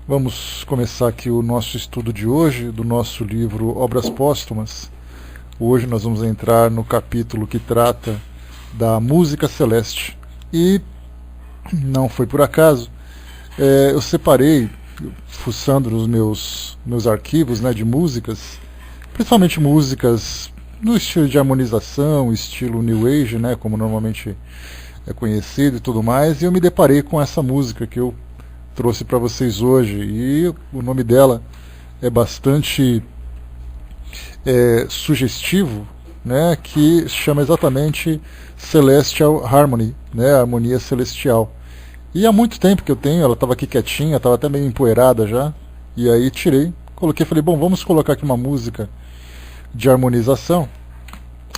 Vamos começar aqui o nosso estudo de hoje, do nosso livro Obras Póstumas. Hoje nós vamos entrar no capítulo que trata da música celeste. E não foi por acaso, eu separei, fuçando nos meus arquivos, né, de músicas, principalmente músicas no estilo de harmonização, estilo New Age, né, como normalmente é conhecido e tudo mais, e eu me deparei com essa música que eu trouxe para vocês hoje, e o nome dela é bastante sugestivo, né, que chama exatamente Celestial Harmony, né, harmonia celestial. E há muito tempo que eu tenho, ela estava aqui quietinha, estava até meio empoeirada já, e aí tirei, coloquei, falei, bom, vamos colocar aqui uma música de harmonização,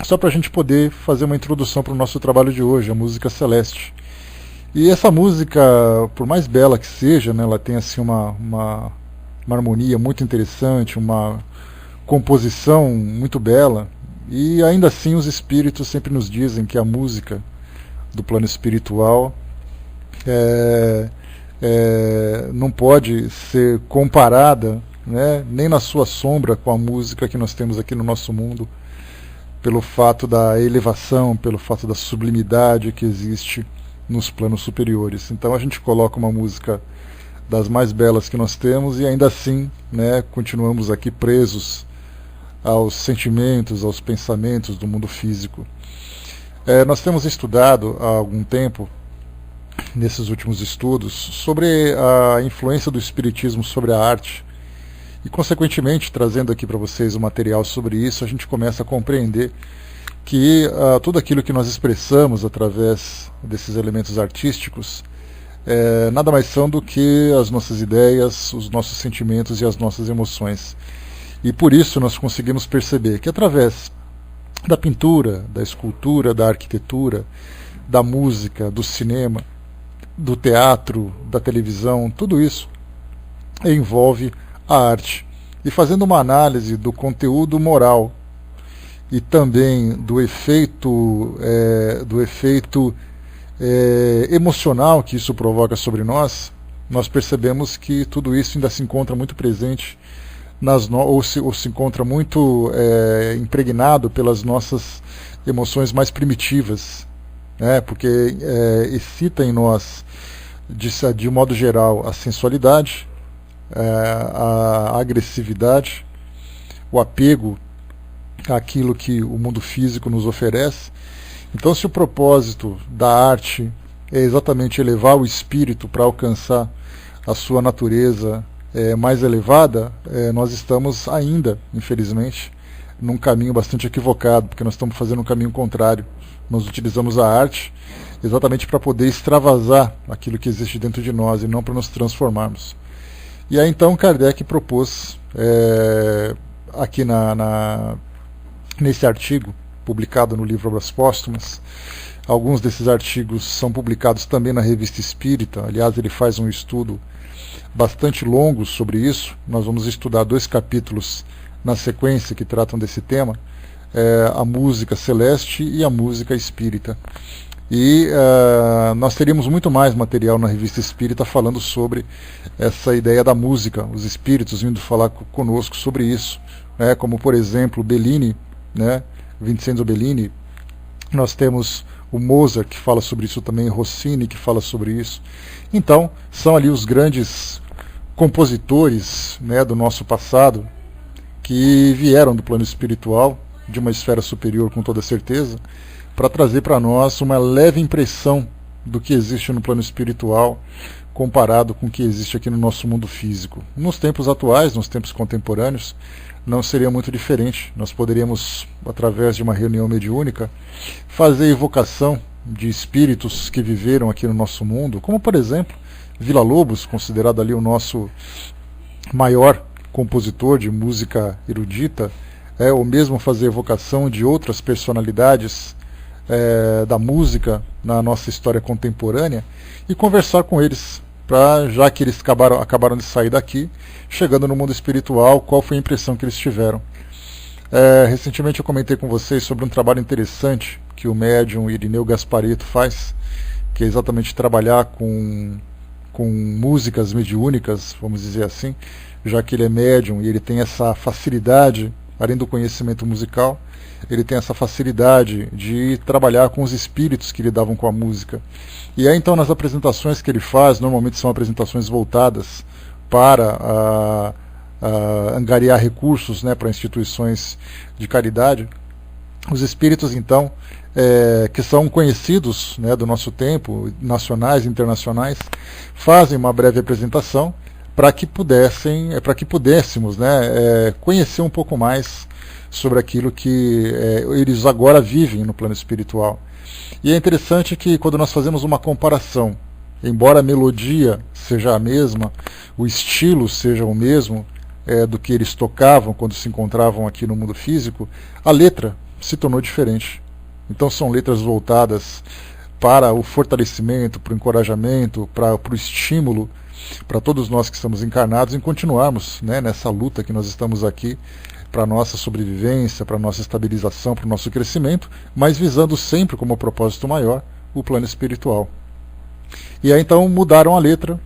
só para a gente poder fazer uma introdução para o nosso trabalho de hoje, a música celeste. E essa música, por mais bela que seja, né, ela tem assim uma harmonia muito interessante, uma composição muito bela, e ainda assim os espíritos sempre nos dizem que a música do plano espiritual não pode ser comparada, né, nem na sua sombra com a música que nós temos aqui no nosso mundo, pelo fato da elevação, pelo fato da sublimidade que existe nos planos superiores. Então a gente coloca uma música das mais belas que nós temos e ainda assim, né, continuamos aqui presos aos sentimentos, aos pensamentos do mundo físico. Nós temos estudado há algum tempo, nesses últimos estudos, sobre a influência do espiritismo sobre a arte. E, consequentemente, trazendo aqui para vocês o material sobre isso, a gente começa a compreender que tudo aquilo que nós expressamos através desses elementos artísticos nada mais são do que as nossas ideias, os nossos sentimentos e as nossas emoções. E por isso nós conseguimos perceber que através da pintura, da escultura, da arquitetura, da música, do cinema, do teatro, da televisão, tudo isso envolve a arte. E fazendo uma análise do conteúdo moral e também do efeito emocional que isso provoca sobre nós, nós percebemos que tudo isso ainda se encontra muito presente ou se encontra muito impregnado pelas nossas emoções mais primitivas, né? Porque excita em nós, de modo geral, a sensualidade, a agressividade, o apego àquilo que o mundo físico nos oferece. Então, se o propósito da arte é exatamente elevar o espírito para alcançar a sua natureza mais elevada, nós estamos ainda, infelizmente, num caminho bastante equivocado, porque nós estamos fazendo um caminho contrário. Nós utilizamos a arte exatamente para poder extravasar aquilo que existe dentro de nós e não para nos transformarmos. E aí então Kardec propôs, aqui nesse artigo, publicado no livro Obras Póstumas, alguns desses artigos são publicados também na Revista Espírita. Aliás, ele faz um estudo bastante longo sobre isso. Nós vamos estudar 2 capítulos na sequência que tratam desse tema, a música celeste e a música espírita. E nós teríamos muito mais material na Revista Espírita falando sobre essa ideia da música, os espíritos vindo falar conosco sobre isso, né? Como por exemplo Bellini, né? Vincenzo Bellini. Nós temos o Mozart que fala sobre isso também, Rossini que fala sobre isso. Então são ali os grandes compositores, né, do nosso passado, que vieram do plano espiritual, de uma esfera superior com toda certeza, para trazer para nós uma leve impressão do que existe no plano espiritual comparado com o que existe aqui no nosso mundo físico. Nos tempos atuais, nos tempos contemporâneos, não seria muito diferente. Nós poderíamos, através de uma reunião mediúnica, fazer evocação de espíritos que viveram aqui no nosso mundo, como por exemplo Villa-Lobos, considerado ali o nosso maior compositor de música erudita, ou mesmo fazer evocação de outras personalidades da música na nossa história contemporânea e conversar com eles, já que eles acabaram de sair daqui, chegando no mundo espiritual, qual foi a impressão que eles tiveram. Recentemente eu comentei com vocês sobre um trabalho interessante que o médium Irineu Gasparetto faz, que é exatamente trabalhar com com músicas mediúnicas, vamos dizer assim, já que ele é médium e ele tem essa facilidade, além do conhecimento musical, ele tem essa facilidade de trabalhar com os espíritos que lidavam com a música. E aí então nas apresentações que ele faz, normalmente são apresentações voltadas para angariar recursos, né, para instituições de caridade. Os espíritos então, que são conhecidos, né, do nosso tempo, nacionais e internacionais, fazem uma breve apresentação para que pudéssemos, né, conhecer um pouco mais sobre aquilo que eles agora vivem no plano espiritual. E é interessante que quando nós fazemos uma comparação, embora a melodia seja a mesma, o estilo seja o mesmo do que eles tocavam quando se encontravam aqui no mundo físico, a letra se tornou diferente. Então são letras voltadas para o fortalecimento, para o encorajamento, para o estímulo, para todos nós que estamos encarnados em continuarmos, né, nessa luta que nós estamos aqui, para a nossa sobrevivência, para a nossa estabilização, para o nosso crescimento, mas visando sempre como propósito maior o plano espiritual. E aí então mudaram a letra,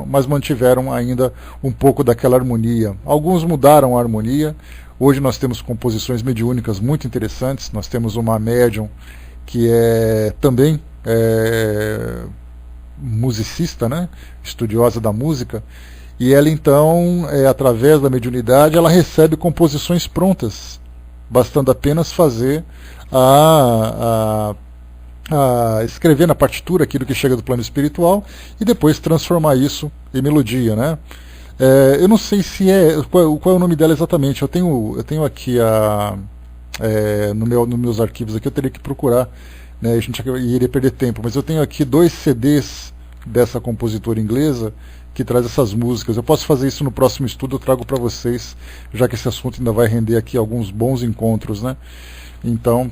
mas mantiveram ainda um pouco daquela harmonia. Alguns mudaram a harmonia. Hoje nós temos composições mediúnicas muito interessantes. Nós temos uma médium que é também musicista, né? Estudiosa da música. E ela então, através da mediunidade, ela recebe composições prontas, bastando apenas fazer escrever na partitura aquilo que chega do plano espiritual e depois transformar isso em melodia, né? Eu não sei se qual é o nome dela exatamente. Eu tenho aqui nos meus arquivos aqui, eu teria que procurar, né? A gente iria perder tempo, mas eu tenho aqui 2 CDs dessa compositora inglesa que traz essas músicas. Eu posso fazer isso no próximo estudo, eu trago para vocês, já que esse assunto ainda vai render aqui alguns bons encontros, né? Então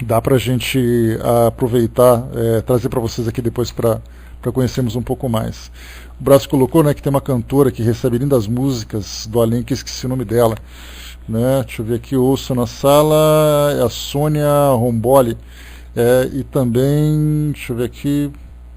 dá para a gente aproveitar, trazer para vocês aqui depois para conhecermos um pouco mais. O Braço colocou, né, que tem uma cantora que recebe lindas músicas do além, que esqueci o nome dela, né? Deixa eu ver aqui, ouço na sala, é a Sônia Romboli, e também, deixa eu ver aqui,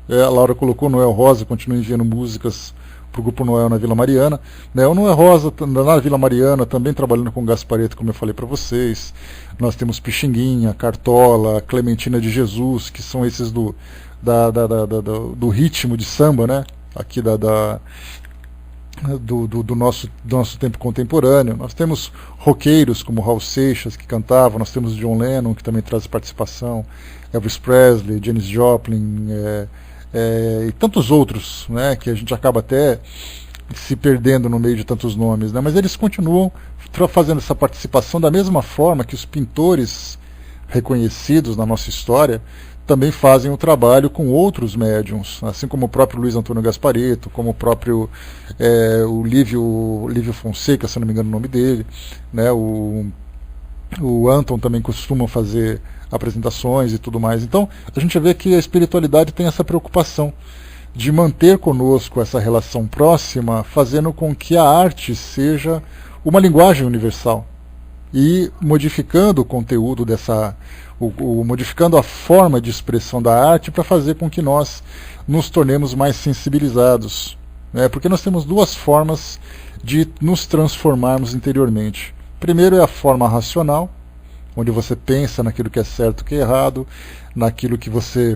a Laura colocou Noel Rosa, continua enviando músicas para o Grupo Noel na Vila Mariana, né? O Noel Rosa na Vila Mariana, também trabalhando com Gaspareto, como eu falei para vocês. Nós temos Pixinguinha, Cartola, Clementina de Jesus, que são esses do ritmo de samba, né? Aqui do nosso tempo contemporâneo. Nós temos roqueiros como Raul Seixas, que cantavam, nós temos John Lennon, que também traz participação, Elvis Presley, Janis Joplin, e tantos outros, né, que a gente acaba até se perdendo no meio de tantos nomes, né, mas eles continuam fazendo essa participação da mesma forma que os pintores reconhecidos na nossa história também fazem o trabalho com outros médiums, assim como o próprio Luiz Antônio Gaspareto, como o próprio o Lívio Fonseca, se não me engano o nome dele, né, o Anton também costuma fazer apresentações e tudo mais. Então a gente vê que a espiritualidade tem essa preocupação de manter conosco essa relação próxima, fazendo com que a arte seja uma linguagem universal e modificando o conteúdo modificando a forma de expressão da arte para fazer com que nós nos tornemos mais sensibilizados, né? Porque nós temos 2 formas de nos transformarmos interiormente. Primeiro é a forma racional, onde você pensa naquilo que é certo e que é errado, naquilo que você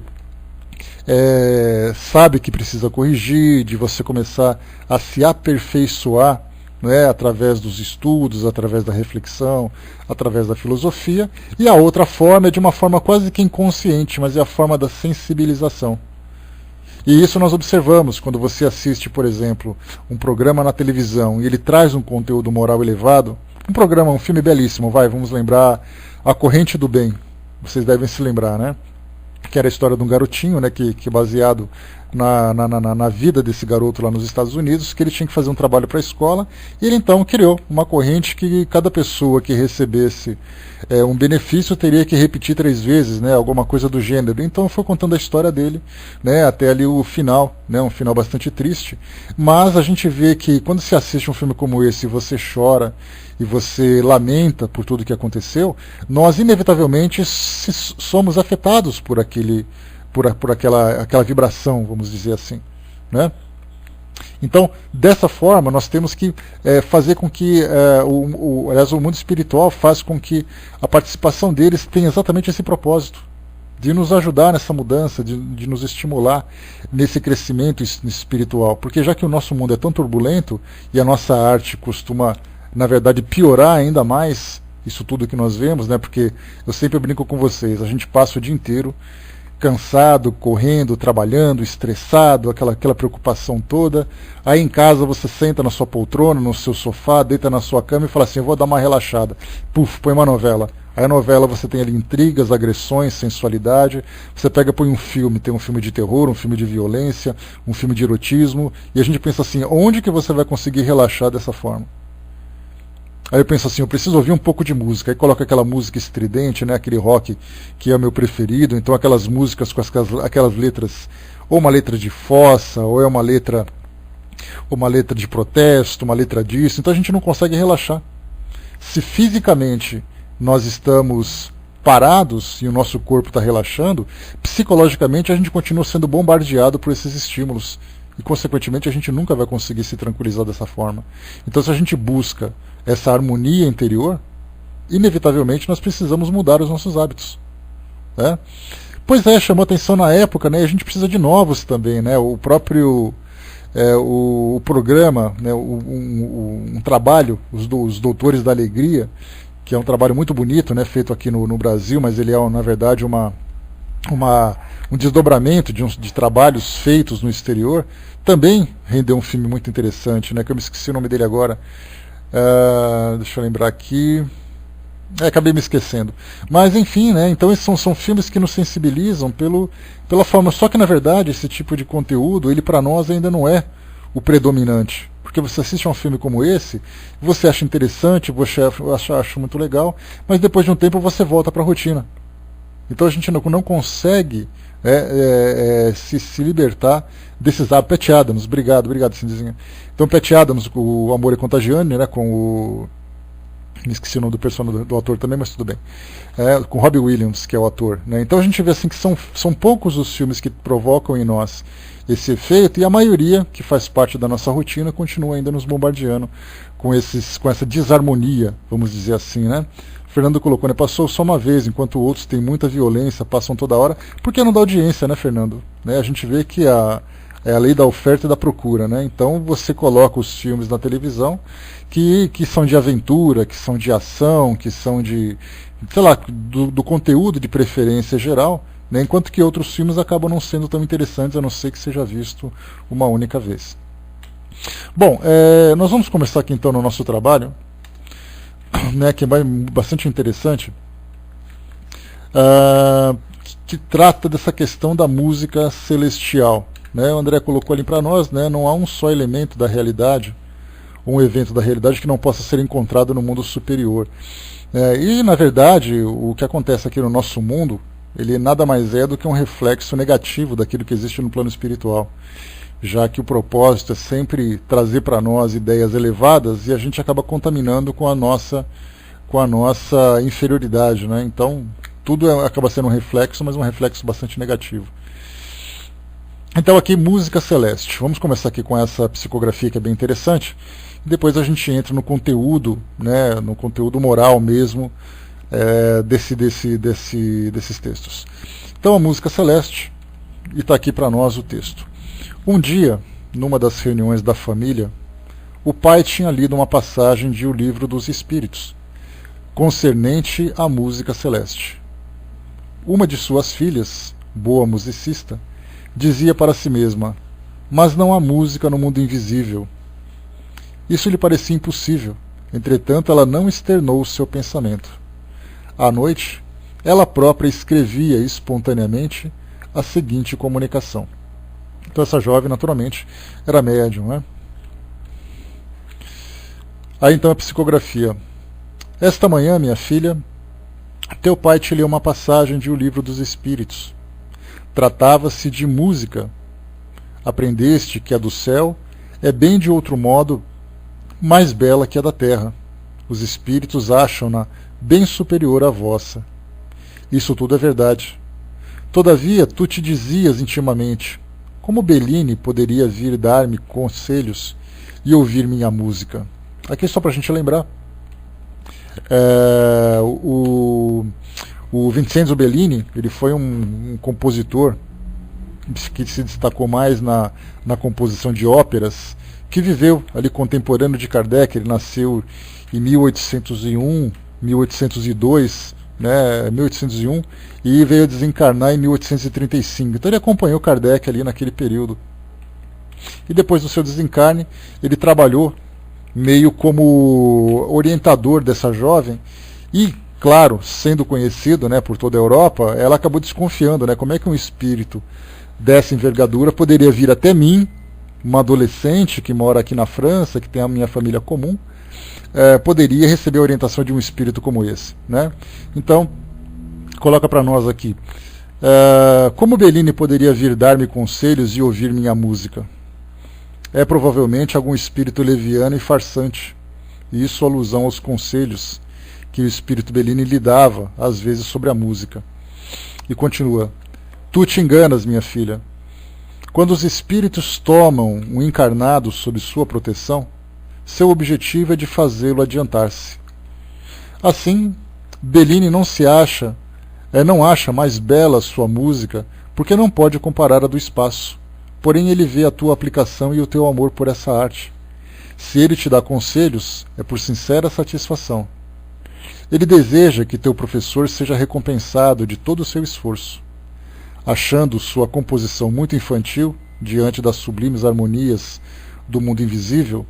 sabe que precisa corrigir, de você começar a se aperfeiçoar, né, através dos estudos, através da reflexão, através da filosofia. E a outra forma é de uma forma quase que inconsciente, mas é a forma da sensibilização. E isso nós observamos quando você assiste, por exemplo, um programa na televisão e ele traz um conteúdo moral elevado, um filme belíssimo, vamos lembrar A Corrente do Bem, vocês devem se lembrar, né? Que era a história de um garotinho, né, que baseado na vida desse garoto lá nos Estados Unidos, que ele tinha que fazer um trabalho para a escola, e ele então criou uma corrente que cada pessoa que recebesse um benefício teria que repetir 3 vezes, né, alguma coisa do gênero. Então foi contando a história dele, né, até ali o final, né, um final bastante triste, mas a gente vê que quando se assiste um filme como esse e você chora e você lamenta por tudo que aconteceu, nós inevitavelmente somos afetados por aquela vibração, vamos dizer assim, né? Então, dessa forma, nós temos que fazer com que aliás, o mundo espiritual faz com que a participação deles tenha exatamente esse propósito, de nos ajudar nessa mudança, de nos estimular nesse crescimento espiritual. Porque já que o nosso mundo é tão turbulento e a nossa arte costuma, na verdade, piorar ainda mais isso tudo que nós vemos, né? Porque eu sempre brinco com vocês, a gente passa o dia inteiro cansado, correndo, trabalhando, estressado, aquela preocupação toda. Aí em casa você senta na sua poltrona, no seu sofá, deita na sua cama e fala assim, eu vou dar uma relaxada. Puf, põe uma novela. Aí a novela você tem ali intrigas, agressões, sensualidade. Você pega, põe um filme, tem um filme de terror, um filme de violência, um filme de erotismo. E a gente pensa assim, onde que você vai conseguir relaxar dessa forma? Aí eu penso assim, eu preciso ouvir um pouco de música. Aí coloca aquela música estridente, né, aquele rock que é o meu preferido. Então aquelas músicas com aquelas letras, ou uma letra de fossa, ou é uma letra de protesto, uma letra disso. Então a gente não consegue relaxar. Se fisicamente nós estamos parados e o nosso corpo está relaxando, psicologicamente a gente continua sendo bombardeado por esses estímulos. E, consequentemente, a gente nunca vai conseguir se tranquilizar dessa forma. Então, se a gente busca essa harmonia interior, inevitavelmente nós precisamos mudar os nossos hábitos. Né? Pois é, chamou atenção na época, né? E a gente precisa de novos também. Né? O próprio o programa, né? Um trabalho, os Doutores da Alegria, que é um trabalho muito bonito, né? Feito aqui no Brasil, mas ele é, na verdade, um desdobramento de trabalhos feitos no exterior, também rendeu um filme muito interessante, né, que eu me esqueci o nome dele agora. Deixa eu lembrar aqui. Acabei me esquecendo. Mas enfim, né, então esses são filmes que nos sensibilizam pela forma. Só que na verdade esse tipo de conteúdo, ele para nós ainda não é o predominante. Porque você assiste a um filme como esse, você acha interessante, você acha muito legal, mas depois de um tempo você volta para a rotina. Então a gente não consegue se libertar desses hábitos. Pat Adams, obrigado, Cindizinha. Então Pat Adams, o Amor é Contagiante, né, com o... me esqueci o nome do ator também, mas tudo bem. Com Robbie Williams, que é o ator. Né? Então a gente vê assim que são poucos os filmes que provocam em nós esse efeito, e a maioria, que faz parte da nossa rotina, continua ainda nos bombardeando com essa desarmonia, vamos dizer assim, né? Fernando colocou, né? Passou só uma vez, enquanto outros têm muita violência, passam toda hora. Por que não dá audiência, né, Fernando? Né? A gente vê que é a lei da oferta e da procura, né? Então você coloca os filmes na televisão que são de aventura, que são de ação, que são de, sei lá, do conteúdo de preferência geral, né? Enquanto que outros filmes acabam não sendo tão interessantes, a não ser que seja visto uma única vez. Bom, nós vamos começar aqui então no nosso trabalho, né, que é bastante interessante, que trata dessa questão da música celestial. Né? O André colocou ali para nós, né, não há um só elemento da realidade, um evento da realidade que não possa ser encontrado no mundo superior. E, na verdade, o que acontece aqui no nosso mundo, ele nada mais é do que um reflexo negativo daquilo que existe no plano espiritual, já que o propósito é sempre trazer para nós ideias elevadas e a gente acaba contaminando com a nossa inferioridade. Né? Então, tudo acaba sendo um reflexo, mas um reflexo bastante negativo. Então aqui, música celeste. Vamos começar aqui com essa psicografia que é bem interessante. Depois a gente entra no conteúdo, né, no conteúdo moral mesmo desses textos. Então a música celeste, e está aqui para nós o texto. Um dia, numa das reuniões da família, o pai tinha lido uma passagem de O Livro dos Espíritos, concernente à música celeste. Uma de suas filhas, boa musicista, dizia para si mesma: mas não há música no mundo invisível. Isso lhe parecia impossível, entretanto ela não externou o seu pensamento. À noite, ela própria escrevia espontaneamente a seguinte comunicação. Então essa jovem, naturalmente, era médium, né? Aí então a psicografia. Esta manhã, minha filha, teu pai te leu uma passagem de O Livro dos Espíritos. Tratava-se de música. Aprendeste que a do céu é bem de outro modo mais bela que a da terra. Os espíritos acham-na bem superior à vossa. Isso tudo é verdade. Todavia, tu te dizias intimamente: como Bellini poderia vir dar-me conselhos e ouvir minha música? Aqui só para a gente lembrar, o Vincenzo Bellini, ele foi um compositor que se destacou mais na composição de óperas, que viveu ali contemporâneo de Kardec. Ele nasceu em 1801, 1802, né, 1801, e veio a desencarnar em 1835. Então ele acompanhou Kardec ali naquele período. E depois do seu desencarne, ele trabalhou meio como orientador dessa jovem e, claro, sendo conhecido, né, por toda a Europa, ela acabou desconfiando, né, como é que um espírito dessa envergadura poderia vir até mim, uma adolescente que mora aqui na França, que tem a minha família comum, poderia receber a orientação de um espírito como esse, né? Então, coloca para nós aqui, como Bellini poderia vir dar-me conselhos e ouvir minha música? É provavelmente algum espírito leviano e farsante, e isso alusão aos conselhos que o espírito Bellini lhe dava, às vezes, sobre a música. E continua: tu te enganas, minha filha. Quando os espíritos tomam um encarnado sob sua proteção, seu objetivo é de fazê-lo adiantar-se. Assim, Bellini não acha mais bela sua música, porque não pode comparar a do espaço. Porém, ele vê a tua aplicação e o teu amor por essa arte. Se ele te dá conselhos, é por sincera satisfação. Ele deseja que teu professor seja recompensado de todo o seu esforço. Achando sua composição muito infantil, diante das sublimes harmonias do mundo invisível,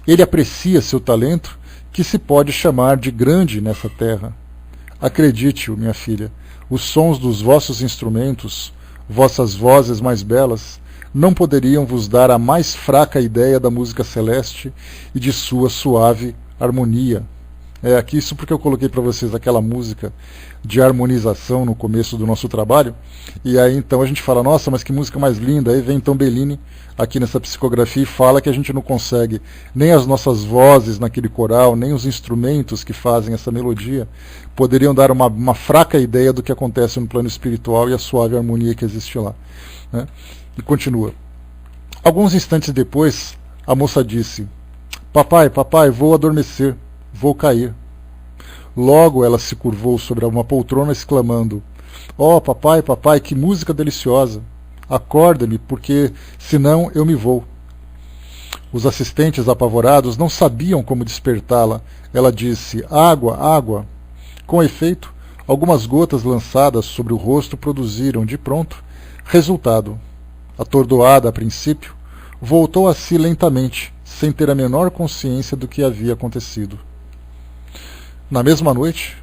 ele aprecia seu talento, que se pode chamar de grande nessa terra. Acredite-o, minha filha, os sons dos vossos instrumentos, vossas vozes mais belas, não poderiam vos dar a mais fraca ideia da música celeste e de sua suave harmonia. Aqui isso porque eu coloquei para vocês aquela música de harmonização no começo do nosso trabalho, e aí então a gente fala, nossa, mas que música mais linda. Aí vem então Bellini aqui nessa psicografia e fala que a gente não consegue nem as nossas vozes naquele coral, nem os instrumentos que fazem essa melodia poderiam dar uma fraca ideia do que acontece no plano espiritual e a suave harmonia que existe lá, né? E continua. Alguns instantes depois, a moça disse: papai, papai, vou adormecer, vou cair. Logo ela se curvou sobre uma poltrona, exclamando: ó, papai, papai, que música deliciosa! Acorda-me, porque senão eu me vou. Os assistentes apavorados não sabiam como despertá-la. Ela disse: água, água. Com efeito, algumas gotas lançadas sobre o rosto produziram, de pronto, resultado. Atordoada a princípio, voltou a si lentamente, sem ter a menor consciência do que havia acontecido. Na mesma noite,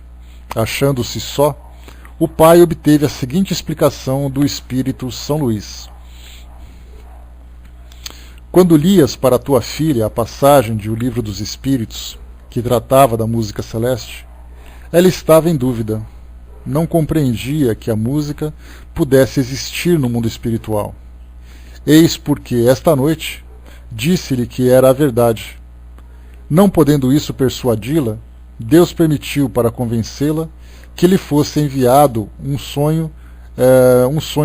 achando-se só, o pai obteve a seguinte explicação do espírito São Luís: quando lias para tua filha a passagem de O Livro dos Espíritos, que tratava da música celeste, ela estava em dúvida. Não compreendia que a música pudesse existir no mundo espiritual. Eis porque, esta noite, disse-lhe que era a verdade. Não podendo isso persuadi-la, Deus permitiu, para convencê-la, que lhe fosse enviado um sonho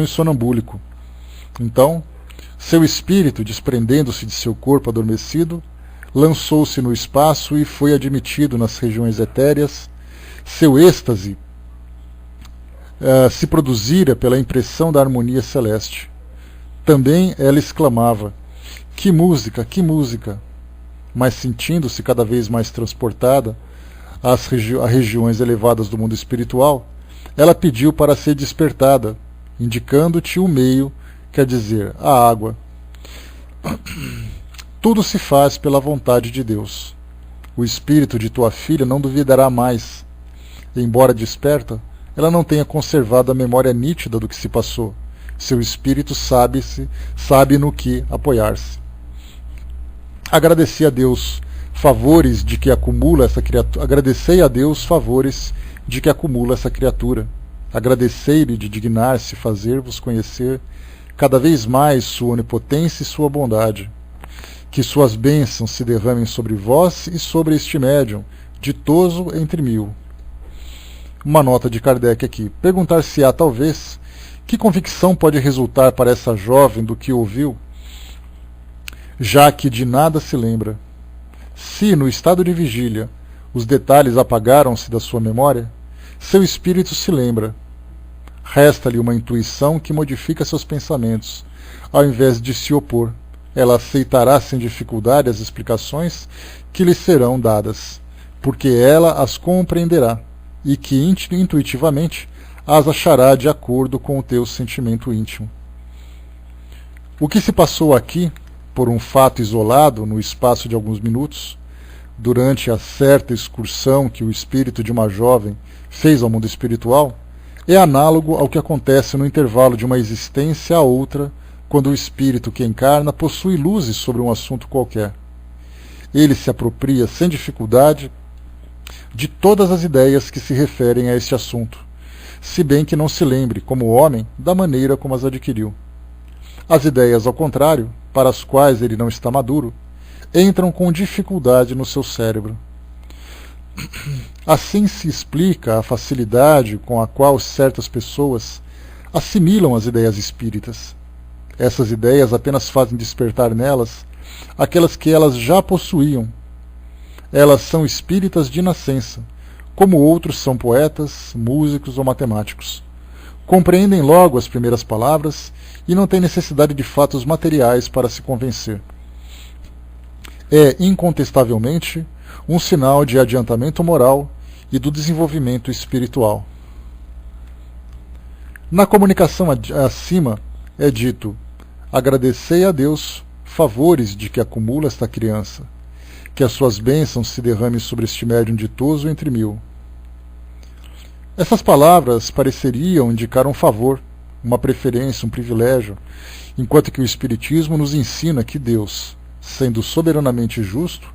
sonambúlico. Então, seu espírito, desprendendo-se de seu corpo adormecido, lançou-se no espaço e foi admitido nas regiões etéreas. Seu êxtase se produzira pela impressão da harmonia celeste. Também ela exclamava: que música, que música! Mas sentindo-se cada vez mais transportada a regiões elevadas do mundo espiritual, ela pediu para ser despertada, indicando-te o meio, quer dizer, a água. Tudo se faz pela vontade de Deus. O espírito de tua filha não duvidará mais. Embora desperta, ela não tenha conservado a memória nítida do que se passou. Seu espírito sabe no que apoiar-se. Agradeci a Deus favores de que acumula essa criatura. Agradecei a Deus favores de que acumula essa criatura. Agradecei-lhe de dignar-se fazer-vos conhecer cada vez mais sua onipotência e sua bondade. Que suas bênçãos se derramem sobre vós e sobre este médium, ditoso entre mil. Uma nota de Kardec aqui. Perguntar-se-á, talvez, Que convicção pode resultar para essa jovem do que ouviu, já que de nada se lembra? Se, no estado de vigília, os detalhes apagaram-se da sua memória, seu espírito se lembra. Resta-lhe uma intuição que modifica seus pensamentos. Ao invés de se opor, ela aceitará sem dificuldade as explicações que lhe serão dadas, porque ela as compreenderá e que intuitivamente as achará de acordo com o teu sentimento íntimo. O que se passou aqui, por um fato isolado no espaço de alguns minutos, durante a certa excursão que o espírito de uma jovem fez ao mundo espiritual, é análogo ao que acontece no intervalo de uma existência a outra, quando o espírito que encarna possui luzes sobre um assunto qualquer. Ele se apropria sem dificuldade de todas as ideias que se referem a este assunto, se bem que não se lembre, como homem, da maneira como as adquiriu. As ideias, ao contrário, para as quais ele não está maduro, entram com dificuldade no seu cérebro. Assim se explica a facilidade com a qual certas pessoas assimilam as ideias espíritas. Essas ideias apenas fazem despertar nelas aquelas que elas já possuíam. Elas são espíritas de nascença, como outros são poetas, músicos ou matemáticos. Compreendem logo as primeiras palavras e não têm necessidade de fatos materiais para se convencer. É, incontestavelmente, um sinal de adiantamento moral e do desenvolvimento espiritual. Na comunicação acima é dito: agradecei a Deus favores de que acumula esta criança, que as suas bênçãos se derramem sobre este médium ditoso entre mil. Essas palavras pareceriam indicar um favor, uma preferência, um privilégio, enquanto que o Espiritismo nos ensina que Deus, sendo soberanamente justo,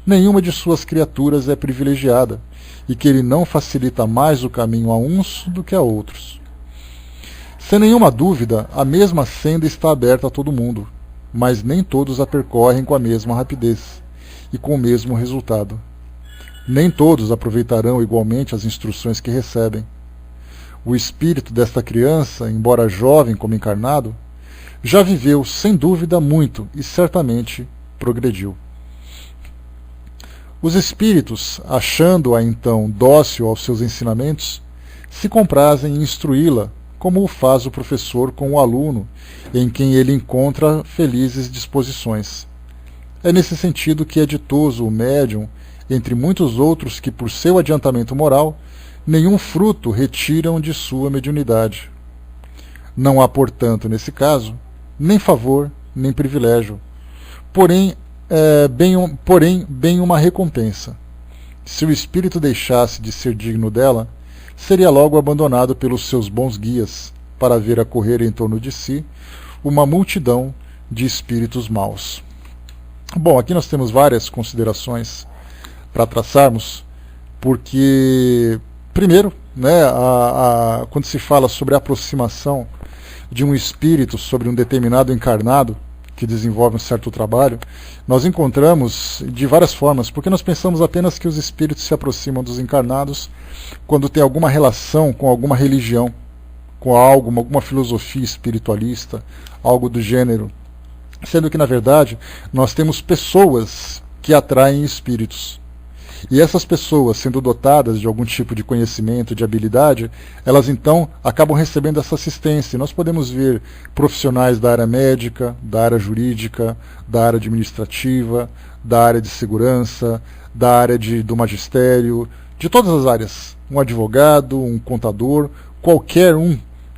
nenhuma de suas criaturas é privilegiada e que ele não facilita mais o caminho a uns do que a outros. Sem nenhuma dúvida, a mesma senda está aberta a todo mundo, mas nem todos a percorrem com a mesma rapidez e com o mesmo resultado. Nem todos aproveitarão igualmente as instruções que recebem. O espírito desta criança, embora jovem como encarnado, já viveu sem dúvida muito e certamente progrediu. Os espíritos, achando-a então dócil aos seus ensinamentos, se comprazem em instruí-la, como o faz o professor com o aluno, em quem ele encontra felizes disposições. É nesse sentido que é ditoso o médium, entre muitos outros que, por seu adiantamento moral, nenhum fruto retiram de sua mediunidade. Não há, portanto, nesse caso, nem favor, nem privilégio, porém bem uma recompensa. Se o espírito deixasse de ser digno dela, seria logo abandonado pelos seus bons guias, para ver a correr em torno de si uma multidão de espíritos maus. Bom, aqui nós temos várias considerações para traçarmos, porque, primeiro, quando se fala sobre a aproximação de um espírito sobre um determinado encarnado que desenvolve um certo trabalho, nós encontramos de várias formas, porque nós pensamos apenas que os espíritos se aproximam dos encarnados quando tem alguma relação com alguma religião, com alguma filosofia espiritualista, algo do gênero, sendo que, na verdade, nós temos pessoas que atraem espíritos. E essas pessoas, sendo dotadas de algum tipo de conhecimento, de habilidade, elas então acabam recebendo essa assistência. E nós podemos ver profissionais da área médica, da área jurídica, da área administrativa, da área de segurança, da área do magistério, de todas as áreas. Um advogado, um contador, qualquer um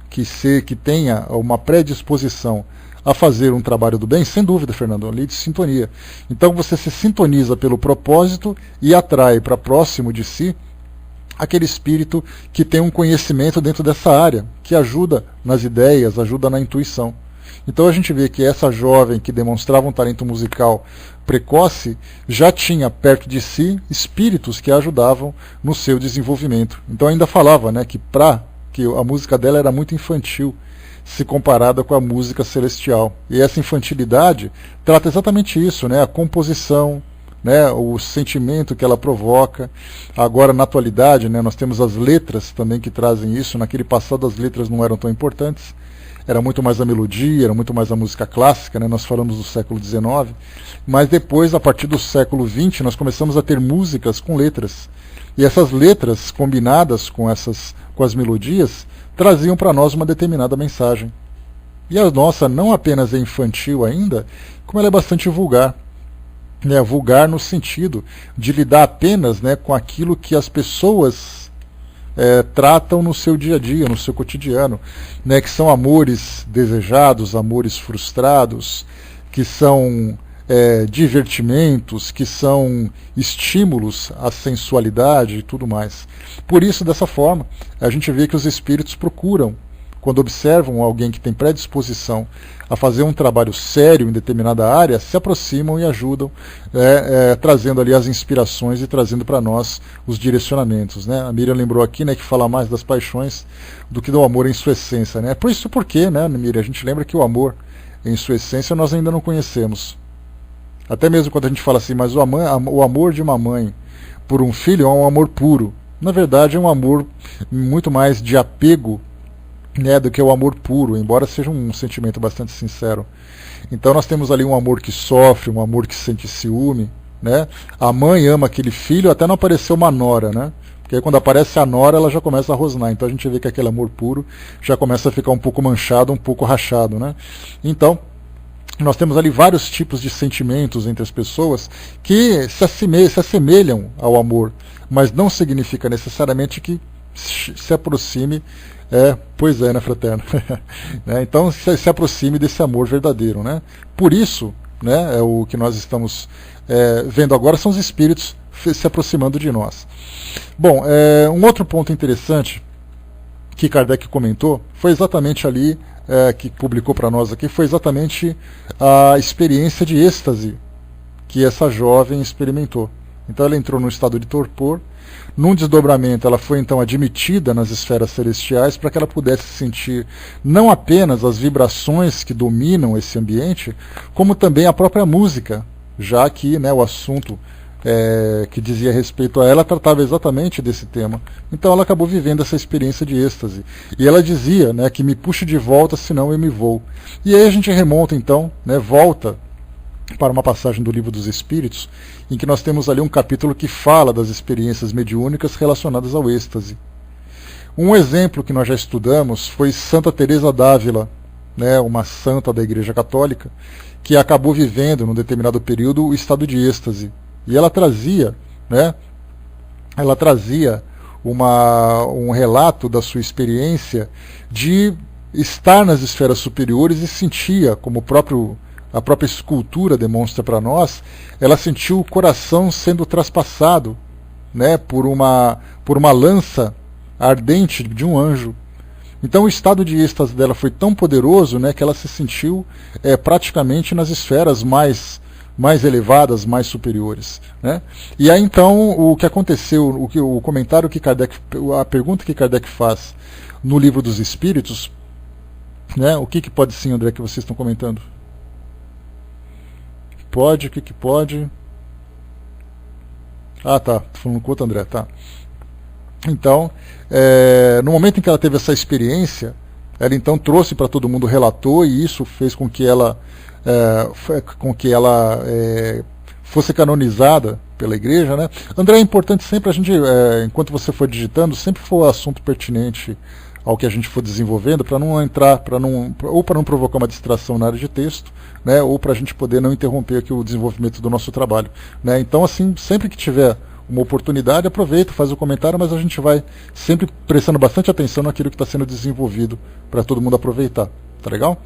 que tenha uma predisposição a fazer um trabalho do bem, sem dúvida, Fernando, uma lei de sintonia. Então você se sintoniza pelo propósito e atrai para próximo de si aquele espírito que tem um conhecimento dentro dessa área, que ajuda nas ideias, ajuda na intuição. Então a gente vê que essa jovem que demonstrava um talento musical precoce já tinha perto de si espíritos que a ajudavam no seu desenvolvimento. Então ainda falava, que a música dela era muito infantil, se comparada com a música celestial. E essa infantilidade trata exatamente isso, a composição, né, o sentimento que ela provoca. Agora, na atualidade, né, nós temos as letras também que trazem isso. Naquele passado as letras não eram tão importantes, era muito mais a melodia, era muito mais a música clássica, né, nós falamos do século XIX, mas depois, a partir do século XX, nós começamos a ter músicas com letras. E essas letras, combinadas com as melodias, traziam para nós uma determinada mensagem. E a nossa não apenas é infantil ainda, como ela é bastante vulgar. Né, vulgar no sentido de lidar apenas, né, com aquilo que as pessoas tratam no seu dia a dia, no seu cotidiano, né, que são amores desejados, amores frustrados, que são divertimentos, que são estímulos à sensualidade e tudo mais. Por isso, dessa forma, a gente vê que os espíritos procuram, quando observam alguém que tem predisposição a fazer um trabalho sério em determinada área, se aproximam e ajudam, trazendo ali as inspirações e trazendo para nós os direcionamentos. Né? A Miriam lembrou aqui, né, que fala mais das paixões do que do amor em sua essência. Né? Por isso porque, né, Miriam, a gente lembra que o amor em sua essência nós ainda não conhecemos. Até mesmo quando a gente fala assim, mas o amor de uma mãe por um filho é um amor puro. Na verdade é um amor muito mais de apego, né, do que o amor puro, embora seja um sentimento bastante sincero. Então nós temos ali um amor que sofre, um amor que sente ciúme, né? A mãe ama aquele filho até não aparecer uma nora, né? Porque aí quando aparece a nora ela já começa a rosnar, então a gente vê que aquele amor puro já começa a ficar um pouco manchado, um pouco rachado, né? Então nós temos ali vários tipos de sentimentos entre as pessoas que se assemelham ao amor, mas não significa necessariamente que se aproxime. Pois é, né, fraterno? Né? Então se aproxime desse amor verdadeiro. Né? Por isso, né, o que nós estamos vendo agora são os espíritos se aproximando de nós. Bom, um outro ponto interessante que Kardec comentou foi exatamente ali, que publicou para nós aqui, foi exatamente a experiência de êxtase que essa jovem experimentou. Então ela entrou num estado de torpor. Num desdobramento, ela foi então admitida nas esferas celestiais para que ela pudesse sentir não apenas as vibrações que dominam esse ambiente, como também a própria música, já que, né, o assunto que dizia respeito a ela tratava exatamente desse tema. Então ela acabou vivendo essa experiência de êxtase. E ela dizia, né, que me puxe de volta, senão eu me vou. E aí a gente remonta então, né, volta para uma passagem do Livro dos Espíritos, em que nós temos ali um capítulo que fala das experiências mediúnicas relacionadas ao êxtase. Um exemplo que nós já estudamos foi Santa Teresa d'Ávila, né, uma santa da Igreja Católica, que acabou vivendo, num determinado período, o estado de êxtase. E ela trazia, né, um relato da sua experiência de estar nas esferas superiores e sentia, como a própria escultura demonstra para nós, ela sentiu o coração sendo traspassado, né, por uma lança ardente de um anjo. Então o estado de êxtase dela foi tão poderoso, né, que ela se sentiu praticamente nas esferas mais elevadas, mais superiores. Né? E aí então o que aconteceu, o comentário que Kardec, a pergunta que Kardec faz no Livro dos Espíritos, né, o que pode sim, André, que vocês estão comentando? Pode, o que pode? Ah, tá, tô falando com outro André, tá. Então, no momento em que ela teve essa experiência, ela então trouxe para todo mundo, relatou, e isso fez com que ela fosse canonizada pela igreja, né? André, é importante sempre a gente, enquanto você for digitando, sempre for assunto pertinente ao que a gente for desenvolvendo, para não entrar, ou para não provocar uma distração na área de texto, né, ou para a gente poder não interromper aqui o desenvolvimento do nosso trabalho. Né? Então, assim, sempre que tiver uma oportunidade, aproveita, faz o comentário, mas a gente vai sempre prestando bastante atenção naquilo que está sendo desenvolvido, para todo mundo aproveitar. Tá legal?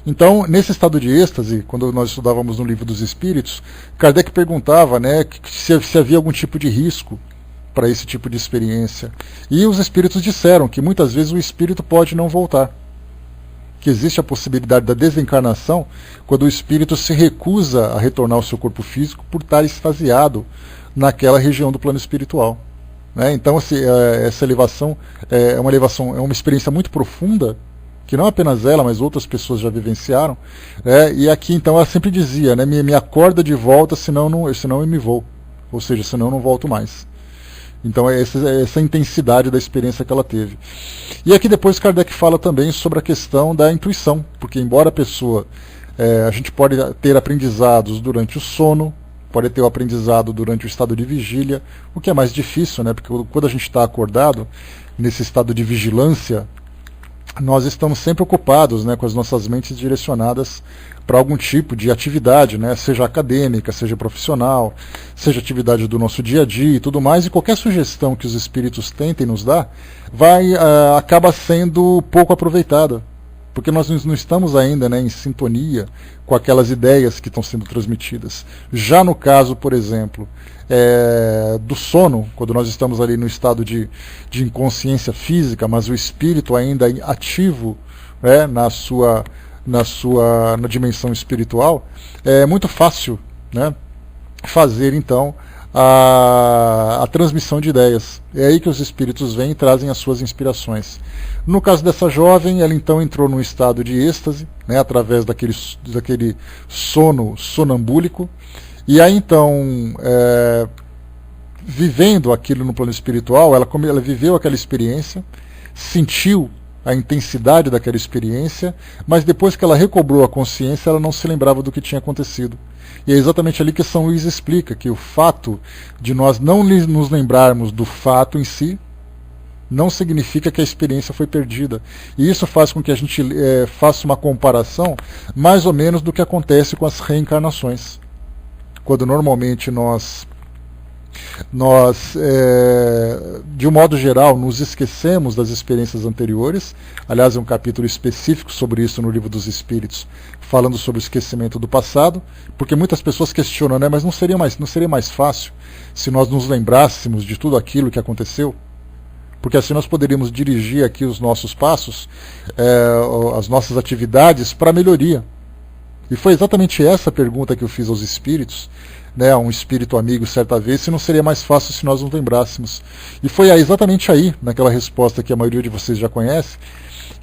Então, nesse estado de êxtase, quando nós estudávamos no Livro dos Espíritos, Kardec perguntava, né, se havia algum tipo de risco para esse tipo de experiência. E os espíritos disseram que muitas vezes o espírito pode não voltar. Que existe a possibilidade da desencarnação quando o espírito se recusa a retornar ao seu corpo físico por estar extasiado naquela região do plano espiritual. Né? Então essa elevação é uma experiência muito profunda que não apenas ela, mas outras pessoas já vivenciaram, e aqui então ela sempre dizia, né, me acorda de volta, senão eu me vou, ou seja, senão eu não volto mais. Então é essa intensidade da experiência que ela teve. E aqui depois Kardec fala também sobre a questão da intuição, porque embora a pessoa, a gente pode ter aprendizados durante o sono, pode ter o aprendizado durante o estado de vigília, o que é mais difícil, né? Porque quando a gente está acordado, nesse estado de vigilância, nós estamos sempre ocupados, né, com as nossas mentes direcionadas para algum tipo de atividade, né, seja acadêmica, seja profissional, seja atividade do nosso dia a dia e tudo mais, e qualquer sugestão que os espíritos tentem nos dar acaba sendo pouco aproveitada, porque nós não estamos ainda, né, em sintonia com aquelas ideias que estão sendo transmitidas. Já no caso, por exemplo, do sono, quando nós estamos ali no estado de inconsciência física, mas o espírito ainda ativo, na dimensão espiritual, é muito fácil, né, fazer então a transmissão de ideias. É aí que os espíritos vêm e trazem as suas inspirações. No caso dessa jovem, ela então entrou num estado de êxtase, né, através daquele sono sonambúlico, e aí então, vivendo aquilo no plano espiritual, ela viveu aquela experiência, sentiu a intensidade daquela experiência, mas depois que ela recobrou a consciência, ela não se lembrava do que tinha acontecido. E é exatamente ali que São Luís explica que o fato de nós não nos lembrarmos do fato em si não significa que a experiência foi perdida. E isso faz com que a gente faça uma comparação mais ou menos do que acontece com as reencarnações. Quando normalmente nós de um modo geral, nos esquecemos das experiências anteriores. Aliás, é um capítulo específico sobre isso no Livro dos Espíritos, falando sobre o esquecimento do passado, porque muitas pessoas questionam, né, mas não seria mais fácil se nós nos lembrássemos de tudo aquilo que aconteceu? Porque assim nós poderíamos dirigir aqui os nossos passos, as nossas atividades para melhoria. E foi exatamente essa pergunta que eu fiz aos espíritos, né, a um espírito amigo certa vez, se não seria mais fácil se nós nos lembrássemos. E foi exatamente aí, naquela resposta que a maioria de vocês já conhece,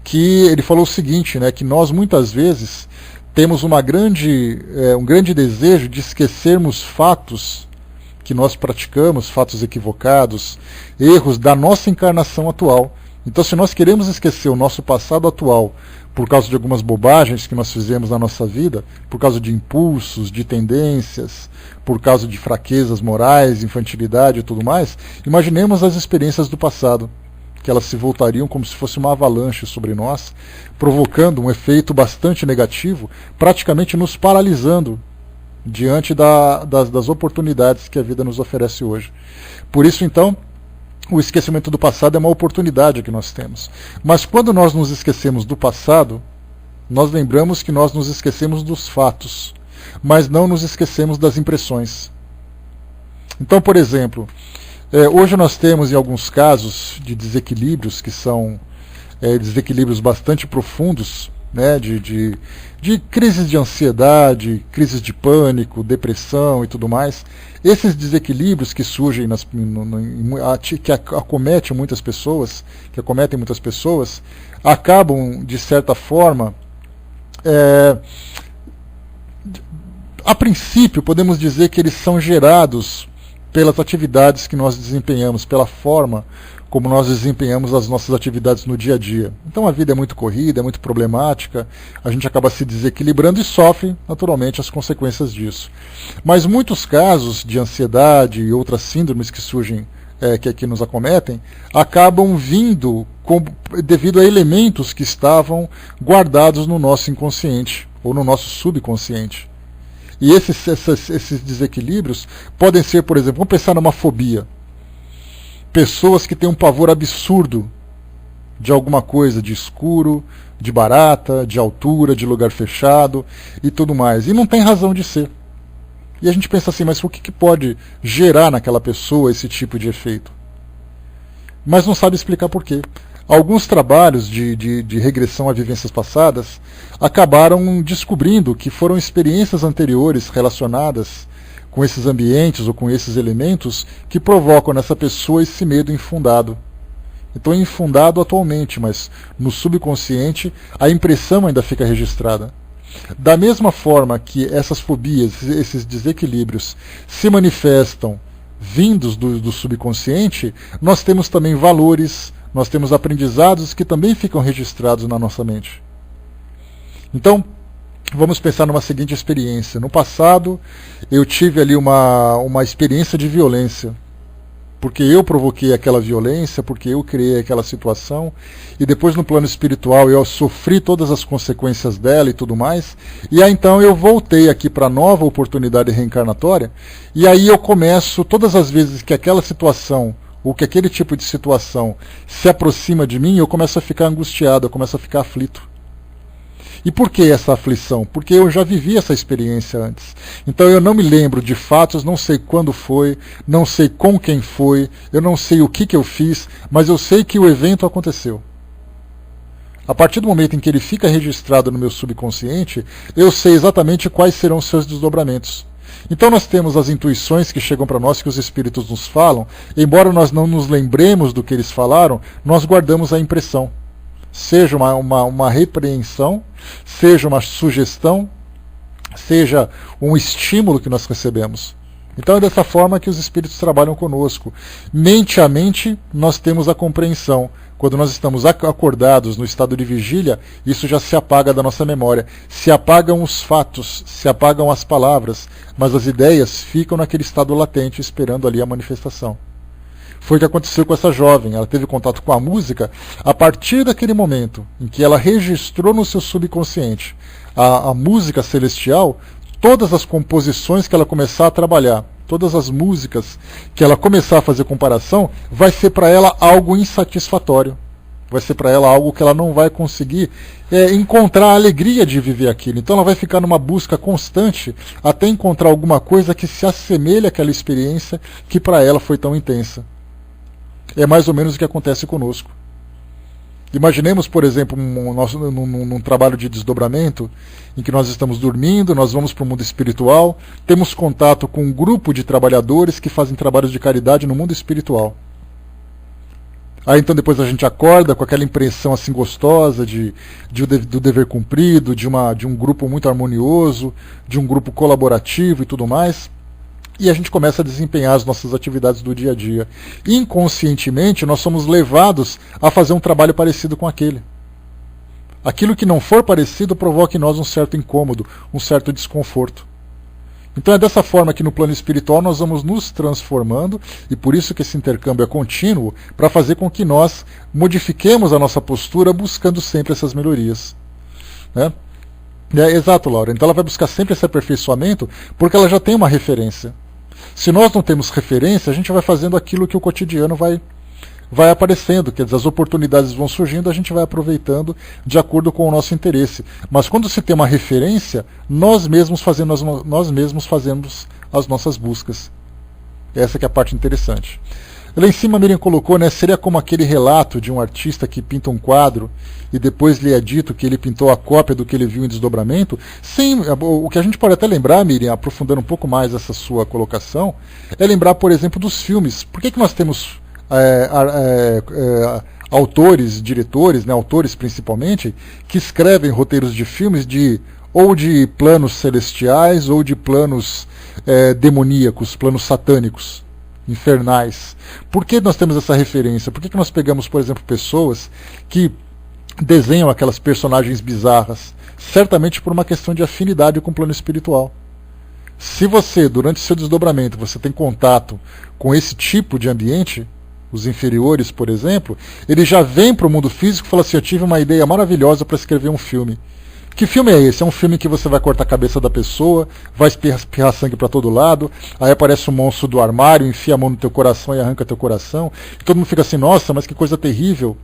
que ele falou o seguinte, né, que nós muitas vezes temos um grande desejo de esquecermos fatos que nós praticamos, fatos equivocados, erros da nossa encarnação atual. Então, se nós queremos esquecer o nosso passado atual por causa de algumas bobagens que nós fizemos na nossa vida, por causa de impulsos, de tendências, por causa de fraquezas morais, infantilidade e tudo mais, imaginemos as experiências do passado, que elas se voltariam como se fosse uma avalanche sobre nós, provocando um efeito bastante negativo, praticamente nos paralisando diante das oportunidades que a vida nos oferece hoje. Por isso, então, o esquecimento do passado é uma oportunidade que nós temos. Mas quando nós nos esquecemos do passado, nós lembramos que nós nos esquecemos dos fatos, mas não nos esquecemos das impressões. Então, por exemplo, hoje nós temos em alguns casos de desequilíbrios que são desequilíbrios bastante profundos, né, de crises de ansiedade, crises de pânico, depressão e tudo mais. Esses desequilíbrios que surgem, que acometem muitas pessoas, acabam, de certa forma, a princípio, podemos dizer que eles são gerados pelas atividades que nós desempenhamos, pela forma como nós desempenhamos as nossas atividades no dia a dia. Então a vida é muito corrida, é muito problemática, a gente acaba se desequilibrando e sofre, naturalmente, as consequências disso. Mas muitos casos de ansiedade e outras síndromes que surgem, que nos acometem, acabam vindo devido a elementos que estavam guardados no nosso inconsciente ou no nosso subconsciente. E esses desequilíbrios podem ser, por exemplo, vamos pensar numa fobia. Pessoas que têm um pavor absurdo de alguma coisa, de escuro, de barata, de altura, de lugar fechado e tudo mais. E não tem razão de ser. E a gente pensa assim, mas o que pode gerar naquela pessoa esse tipo de efeito? Mas não sabe explicar por quê. Alguns trabalhos de regressão a vivências passadas acabaram descobrindo que foram experiências anteriores relacionadas com esses ambientes ou com esses elementos que provocam nessa pessoa esse medo infundado. Então é infundado atualmente, mas no subconsciente a impressão ainda fica registrada. Da mesma forma que essas fobias, esses desequilíbrios se manifestam vindos do subconsciente, nós temos também valores, nós temos aprendizados que também ficam registrados na nossa mente. Então, vamos pensar numa seguinte experiência. No passado, eu tive ali uma experiência de violência, porque eu provoquei aquela violência, porque eu criei aquela situação, e depois no plano espiritual eu sofri todas as consequências dela e tudo mais, e aí então eu voltei aqui para a nova oportunidade reencarnatória, e aí eu começo, todas as vezes que aquela situação, ou que aquele tipo de situação se aproxima de mim, eu começo a ficar angustiado, eu começo a ficar aflito. E por que essa aflição? Porque eu já vivi essa experiência antes. Então eu não me lembro de fatos, não sei quando foi, não sei com quem foi, eu não sei o que eu fiz, mas eu sei que o evento aconteceu. A partir do momento em que ele fica registrado no meu subconsciente, eu sei exatamente quais serão os seus desdobramentos. Então nós temos as intuições que chegam para nós, que os espíritos nos falam, embora nós não nos lembremos do que eles falaram, nós guardamos a impressão. Seja uma repreensão, seja uma sugestão, seja um estímulo que nós recebemos. Então é dessa forma que os espíritos trabalham conosco. Mente a mente, nós temos a compreensão. Quando nós estamos acordados no estado de vigília, isso já se apaga da nossa memória. Se apagam os fatos, se apagam as palavras, mas as ideias ficam naquele estado latente, esperando ali a manifestação. Foi o que aconteceu com essa jovem. Ela teve contato com a música a partir daquele momento em que ela registrou no seu subconsciente a música celestial, todas as composições que ela começar a trabalhar, todas as músicas que ela começar a fazer comparação, vai ser para ela algo insatisfatório. Vai ser para ela algo que ela não vai conseguir encontrar a alegria de viver aquilo. Então ela vai ficar numa busca constante até encontrar alguma coisa que se assemelhe àquela experiência que para ela foi tão intensa. É mais ou menos o que acontece conosco. Imaginemos, por exemplo, num trabalho de desdobramento, em que nós estamos dormindo, nós vamos para o mundo espiritual, temos contato com um grupo de trabalhadores que fazem trabalhos de caridade no mundo espiritual. Aí então depois a gente acorda com aquela impressão assim gostosa do dever cumprido, de um grupo muito harmonioso, de um grupo colaborativo e tudo mais. E a gente começa a desempenhar as nossas atividades do dia a dia. Inconscientemente, nós somos levados a fazer um trabalho parecido com aquele. Aquilo que não for parecido provoca em nós um certo incômodo, um certo desconforto. Então é dessa forma que no plano espiritual nós vamos nos transformando, e por isso que esse intercâmbio é contínuo, para fazer com que nós modifiquemos a nossa postura buscando sempre essas melhorias. Né? Exato, Laura. Então ela vai buscar sempre esse aperfeiçoamento porque ela já tem uma referência. Se nós não temos referência, a gente vai fazendo aquilo que o cotidiano vai aparecendo, quer dizer, as oportunidades vão surgindo, a gente vai aproveitando de acordo com o nosso interesse. Mas quando se tem uma referência, nós mesmos fazemos as nossas buscas. Essa que é a parte interessante. Lá em cima a Miriam colocou, né, seria como aquele relato de um artista que pinta um quadro e depois lhe é dito que ele pintou a cópia do que ele viu em desdobramento. Sim, o que a gente pode até lembrar, Miriam, aprofundando um pouco mais essa sua colocação, é lembrar, por exemplo, dos filmes. Por que nós temos autores, diretores, né, autores principalmente, que escrevem roteiros de filmes ou de planos celestiais ou de planos demoníacos, planos satânicos, infernais? Por que nós temos essa referência? Por que nós pegamos, por exemplo, pessoas que desenham aquelas personagens bizarras? Certamente por uma questão de afinidade com o plano espiritual. Se você, durante seu desdobramento, você tem contato com esse tipo de ambiente, os inferiores, por exemplo, ele já vem para o mundo físico e fala assim: eu tive uma ideia maravilhosa para escrever um filme. Que filme é esse? É um filme que você vai cortar a cabeça da pessoa, vai espirrar sangue para todo lado, aí aparece um monstro do armário, enfia a mão no teu coração e arranca teu coração, e todo mundo fica assim: nossa, mas que coisa terrível.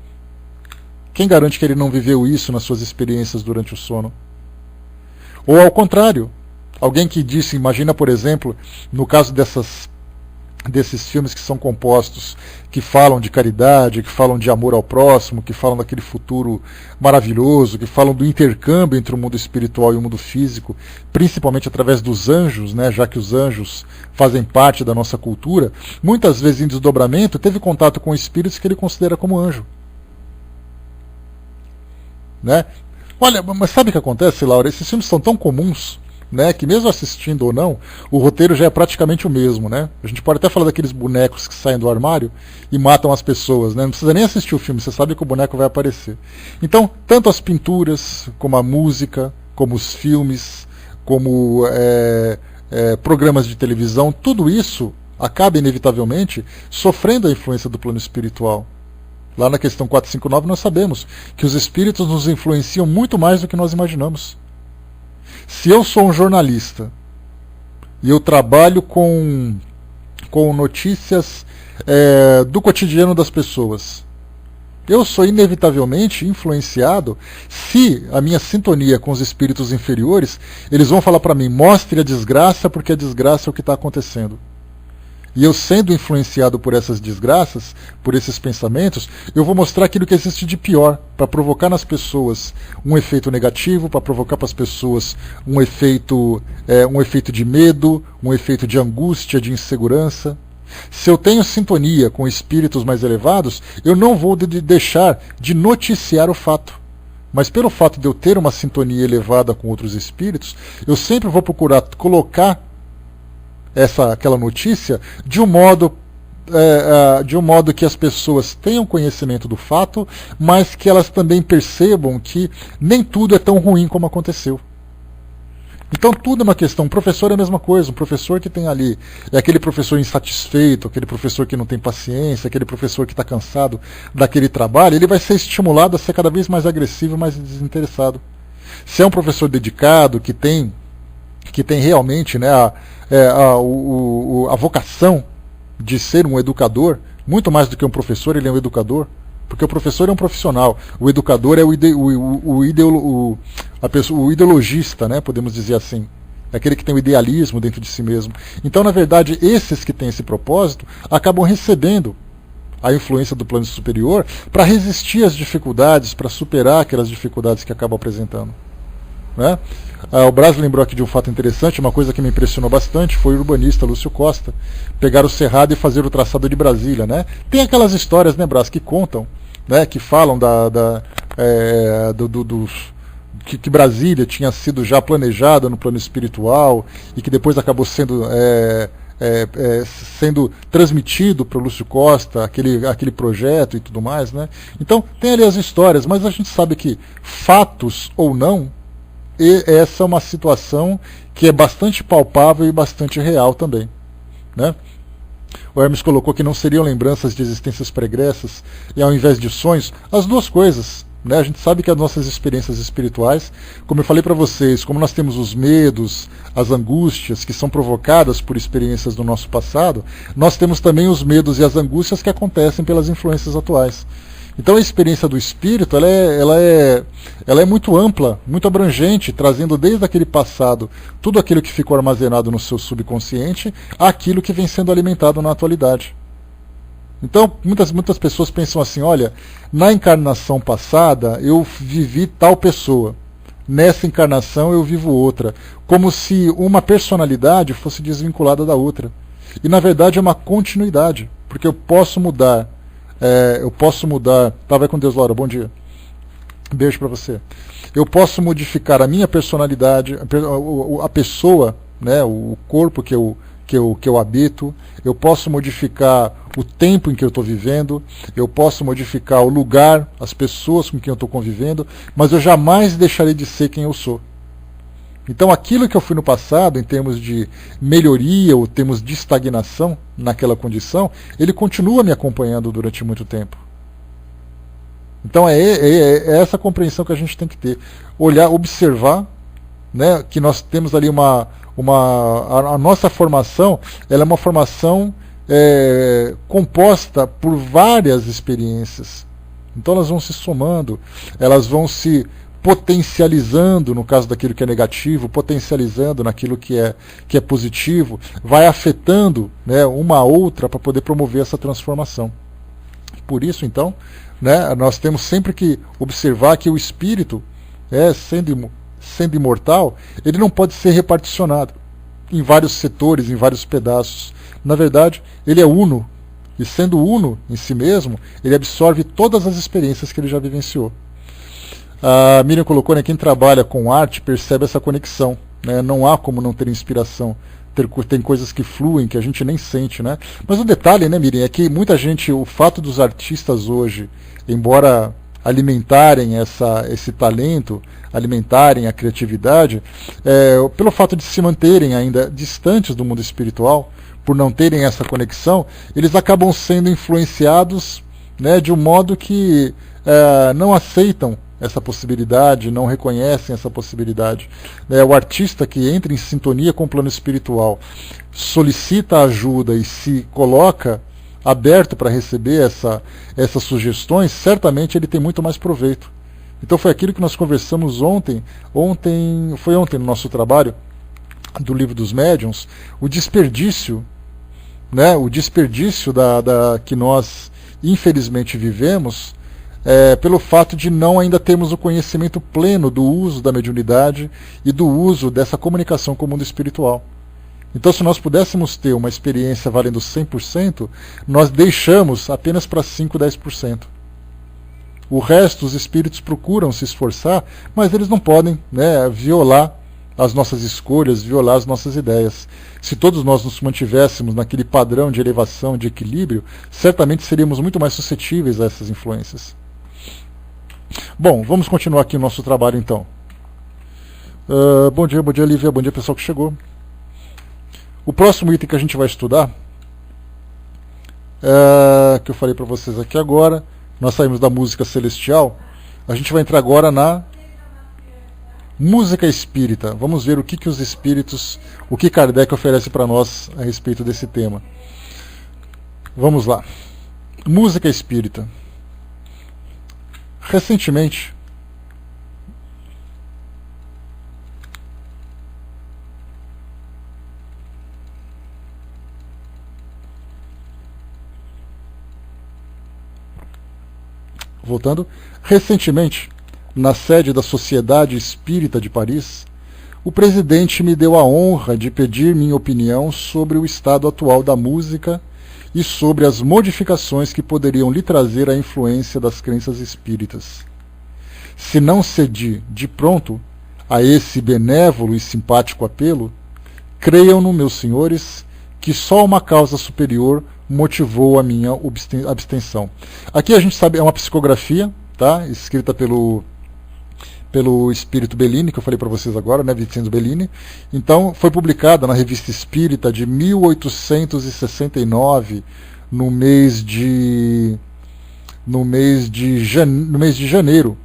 Quem garante que ele não viveu isso nas suas experiências durante o sono? Ou ao contrário, alguém que disse, imagina, por exemplo, no caso desses filmes que são compostos, que falam de caridade, que falam de amor ao próximo, que falam daquele futuro maravilhoso, que falam do intercâmbio entre o mundo espiritual e o mundo físico, principalmente através dos anjos, né, já que os anjos fazem parte da nossa cultura, muitas vezes em desdobramento teve contato com espíritos que ele considera como anjo. Né? Olha, mas sabe o que acontece, Laura? Esses filmes são tão comuns, né, que mesmo assistindo ou não, o roteiro já é praticamente o mesmo, né? A gente pode até falar daqueles bonecos que saem do armário e matam as pessoas, né? Não precisa nem assistir o filme, você sabe que o boneco vai aparecer. Então, tanto as pinturas, como a música, como os filmes, como programas de televisão, tudo isso acaba inevitavelmente sofrendo a influência do plano espiritual. Lá na questão 459 nós sabemos que os espíritos nos influenciam muito mais do que nós imaginamos. Se eu sou um jornalista e eu trabalho com notícias do cotidiano das pessoas, eu sou inevitavelmente influenciado. Se a minha sintonia com os espíritos inferiores, eles vão falar para mim, mostre a desgraça, porque a desgraça é o que está acontecendo. E eu, sendo influenciado por essas desgraças, por esses pensamentos, eu vou mostrar aquilo que existe de pior, para provocar nas pessoas um efeito negativo, para provocar para as pessoas um efeito de medo, um efeito de angústia, de insegurança. Se eu tenho sintonia com espíritos mais elevados, eu não vou deixar de noticiar o fato. Mas pelo fato de eu ter uma sintonia elevada com outros espíritos, eu sempre vou procurar colocar aquela notícia de um modo que as pessoas tenham conhecimento do fato, mas que elas também percebam que nem tudo é tão ruim como aconteceu. Então tudo é uma questão. Um professor é a mesma coisa. Um professor que tem ali é aquele professor insatisfeito, aquele professor que não tem paciência, aquele professor que está cansado daquele trabalho, ele vai ser estimulado a ser cada vez mais agressivo, mais desinteressado. Se é um professor dedicado, que tem realmente, né, a vocação de ser um educador, muito mais do que um professor, ele é um educador, porque o professor é um profissional, o educador é o ideologista, né, podemos dizer assim, é aquele que tem o idealismo dentro de si mesmo. Então, na verdade, esses que têm esse propósito acabam recebendo a influência do plano superior para resistir às dificuldades, para superar aquelas dificuldades que acabam apresentando. Né? O Braz lembrou aqui de um fato interessante, uma coisa que me impressionou bastante foi o urbanista Lúcio Costa pegar o Cerrado e fazer o traçado de Brasília. Né? Tem aquelas histórias, né, Braz, que contam, né, que falam que Brasília tinha sido já planejada no plano espiritual e que depois acabou sendo transmitido para o Lúcio Costa, aquele projeto e tudo mais. Né? Então tem ali as histórias, mas a gente sabe que, fatos ou não, e essa é uma situação que é bastante palpável e bastante real também. Né? O Hermes colocou que não seriam lembranças de existências pregressas e ao invés de sonhos, as duas coisas. Né? A gente sabe que as nossas experiências espirituais, como eu falei para vocês, como nós temos os medos, as angústias que são provocadas por experiências do nosso passado, nós temos também os medos e as angústias que acontecem pelas influências atuais. Então a experiência do espírito ela é muito ampla, muito abrangente, trazendo desde aquele passado tudo aquilo que ficou armazenado no seu subconsciente àquilo que vem sendo alimentado na atualidade. Então muitas pessoas pensam assim, olha, na encarnação passada eu vivi tal pessoa, nessa encarnação eu vivo outra, como se uma personalidade fosse desvinculada da outra. E na verdade é uma continuidade, porque eu posso mudar. Tá, vai com Deus, Laura, bom dia. Beijo para você. Eu posso modificar a minha personalidade, a pessoa, né, o corpo que eu habito, eu posso modificar o tempo em que eu estou vivendo, eu posso modificar o lugar, as pessoas com quem eu estou convivendo, mas eu jamais deixarei de ser quem eu sou. Então aquilo que eu fui no passado, em termos de melhoria ou termos de estagnação naquela condição, ele continua me acompanhando durante muito tempo. Então é essa compreensão que a gente tem que ter. Olhar, observar, né, que nós temos ali a nossa formação, ela é uma formação composta por várias experiências. Então elas vão se somando, elas vão se potencializando no caso daquilo que é negativo, potencializando naquilo que é positivo, vai afetando, né, uma a outra para poder promover essa transformação. Por isso, então, né, nós temos sempre que observar que o espírito, sendo imortal, ele não pode ser reparticionado em vários setores, em vários pedaços. Na verdade, ele é uno, e sendo uno em si mesmo, ele absorve todas as experiências que ele já vivenciou. A Miriam colocou, né, quem trabalha com arte percebe essa conexão, né, não há como não ter inspiração. Tem coisas que fluem, que a gente nem sente, né? Mas o detalhe, né, Miriam, é que muita gente, o fato dos artistas hoje, embora alimentarem esse talento, alimentarem a criatividade, pelo fato de se manterem ainda distantes do mundo espiritual, por não terem essa conexão, eles acabam sendo influenciados, né, de um modo que não aceitam essa possibilidade, não reconhecem essa possibilidade. O artista que entra em sintonia com o plano espiritual, solicita ajuda e se coloca aberto para receber essas sugestões, certamente ele tem muito mais proveito. Então foi aquilo que nós conversamos ontem no nosso trabalho do Livro dos Médiuns, o desperdício, né, que nós infelizmente vivemos, pelo fato de não ainda termos o conhecimento pleno do uso da mediunidade e do uso dessa comunicação com o mundo espiritual. Então, se nós pudéssemos ter uma experiência valendo 100%, nós deixamos apenas para 5, 10%. O resto, os espíritos procuram se esforçar, mas eles não podem, né, violar as nossas escolhas, violar as nossas ideias. Se todos nós nos mantivéssemos naquele padrão de elevação, de equilíbrio, certamente seríamos muito mais suscetíveis a essas influências. Bom, vamos continuar aqui o nosso trabalho então. Bom dia, Lívia, bom dia pessoal que chegou. O próximo item que a gente vai estudar, que eu falei para vocês aqui agora, nós saímos da música celestial, a gente vai entrar agora na música espírita. Vamos ver o que os espíritos, o que Kardec oferece para nós a respeito desse tema. Vamos lá. Música espírita. Recentemente, na sede da Sociedade Espírita de Paris, o presidente me deu a honra de pedir minha opinião sobre o estado atual da música e sobre as modificações que poderiam lhe trazer a influência das crenças espíritas. Se não cedi de pronto a esse benévolo e simpático apelo, creiam-no, meus senhores, que só uma causa superior motivou a minha abstenção. Aqui a gente sabe, é uma psicografia, tá? Escrita pelo Espírito Bellini, que eu falei para vocês agora, né, Vincenzo Bellini. Então, foi publicada na Revista Espírita de 1869, no mês de janeiro,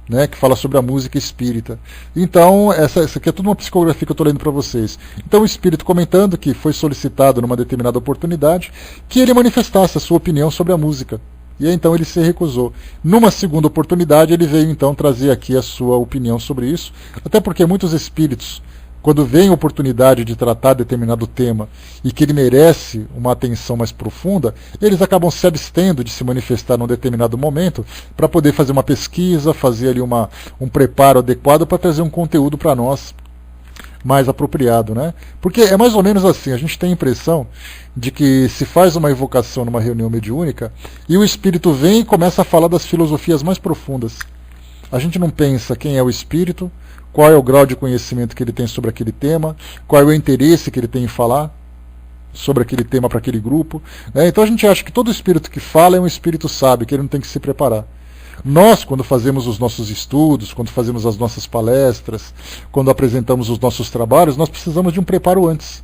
né, que fala sobre a música espírita. Então, essa aqui é tudo uma psicografia que eu estou lendo para vocês. Então, o Espírito comentando que foi solicitado numa determinada oportunidade que ele manifestasse a sua opinião sobre a música. E então ele se recusou. Numa segunda oportunidade, ele veio então trazer aqui a sua opinião sobre isso, até porque muitos espíritos, quando vem a oportunidade de tratar determinado tema e que ele merece uma atenção mais profunda, eles acabam se abstendo de se manifestar num determinado momento para poder fazer uma pesquisa, fazer ali um preparo adequado para trazer um conteúdo para nós mais apropriado, né? Porque é mais ou menos assim, a gente tem a impressão de que se faz uma evocação numa reunião mediúnica e o espírito vem e começa a falar das filosofias mais profundas. A gente não pensa quem é o espírito, qual é o grau de conhecimento que ele tem sobre aquele tema, qual é o interesse que ele tem em falar sobre aquele tema para aquele grupo, né? Então a gente acha que todo espírito que fala é um espírito sábio, que ele não tem que se preparar. Nós, quando fazemos os nossos estudos, quando fazemos as nossas palestras, quando apresentamos os nossos trabalhos, nós precisamos de um preparo antes.